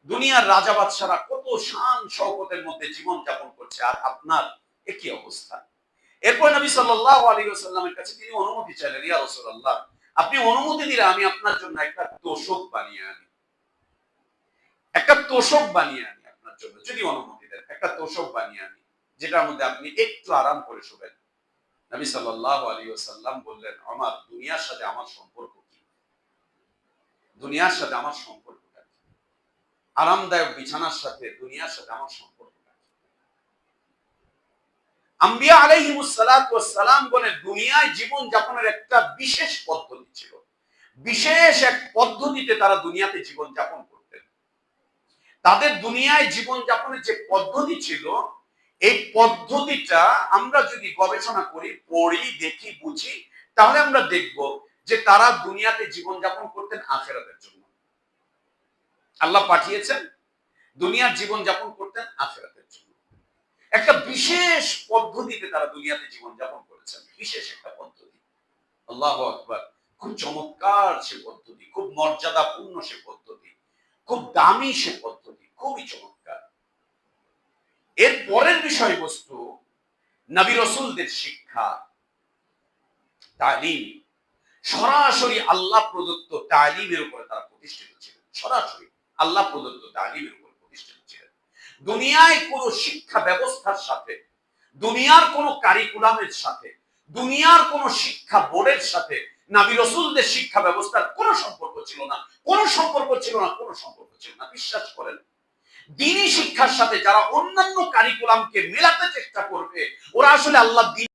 দুনিয়ার রাজা বাদশারা কত শান শওকতের মধ্যে জীবন যাপন করছে, আর আপনার একই অবস্থা। এরপর নবী সাল্লাল্লাহু আলাইহি ওয়াসাল্লামের কাছে তিনি অনুমতি চাইলেন, ইয়া রাসূলুল্লাহ, আপনি অনুমতি দিলে আমি আপনার জন্য একটা তোশক বানিয়ে আনি, আপনার জন্য যদি অনুমতি দেন, একটা তোশক বানিয়ে আনি যেটার মধ্যে আপনি একটু আরাম করে শোবেন। নবী সাল্লাল্লাহু আলাইহি ওয়াসাল্লাম বললেন, ওমর, দুনিয়ার সাথে আমার সম্পর্ক কি? দুনিয়ার সাথে আমার সম্পর্কটা কি? আরামদায়ক বিছানার সাথে দুনিয়ার সাথে আমার সম্পর্কটা কি? আম্বিয়া আলাইহিমুস সালাতু ওয়াস সালাম গণের দুনিয়ায় জীবন যাপনের একটা বিশেষ পদ্ধতি ছিল। বিশেষ এক পদ্ধতিতে তারা দুনিয়াতে জীবন যাপন করতেন। তাদের দুনিয়ায় জীবন যাপনের যে পদ্ধতি ছিল, এই পদ্ধতিটা আমরা যদি গবেষণা করি, পড়ি, দেখি, বুঝি, তাহলে আমরা দেখব যে তারা দুনিয়াতে জীবন যাপন করতেন আখিরাতের জন্য। আল্লাহ পাঠিয়েছেন, দুনিয়ার জীবন যাপন করতেন আখিরাতের জন্য। একটা বিশেষ পদ্ধতিতে তারা দুনিয়াতে জীবন যাপন করেছেন, বিশেষ একটা পদ্ধতি। আল্লাহু আকবার, খুব চমৎকার সে পদ্ধতি, খুব মর্যাদাপূর্ণ সে পদ্ধতি, খুব দামি সে পদ্ধতি, খুবই চমৎকার। এর পরের বিষয়বস্তু নবী রাসূলদের শিক্ষা, তালিম। সরাসরি আল্লাহ প্রদত্ত তালিমের উপরে তারা প্রতিষ্ঠিত ছিলেন, সরাসরি আল্লাহ প্রদত্ত তালিমের উপর প্রতিষ্ঠিত ছিলেন। দুনিয়ায় কোন শিক্ষা ব্যবস্থার সাথে, দুনিয়ার কোন কারিকুলামের সাথে, দুনিয়ার কোন শিক্ষা বোর্ডের সাথে নবী রাসূলদের শিক্ষা ব্যবস্থার কোনো সম্পর্ক ছিল না, কোনো সম্পর্ক ছিল না, কোনো সম্পর্ক ছিল না। বিশ্বাস করেন, দ্বীনি শিক্ষার সাথে যারা অন্যান্য কারিকুলামকে মেলাতে চেষ্টা করবে, ওরা আসলে আল্লাহ দ্বীন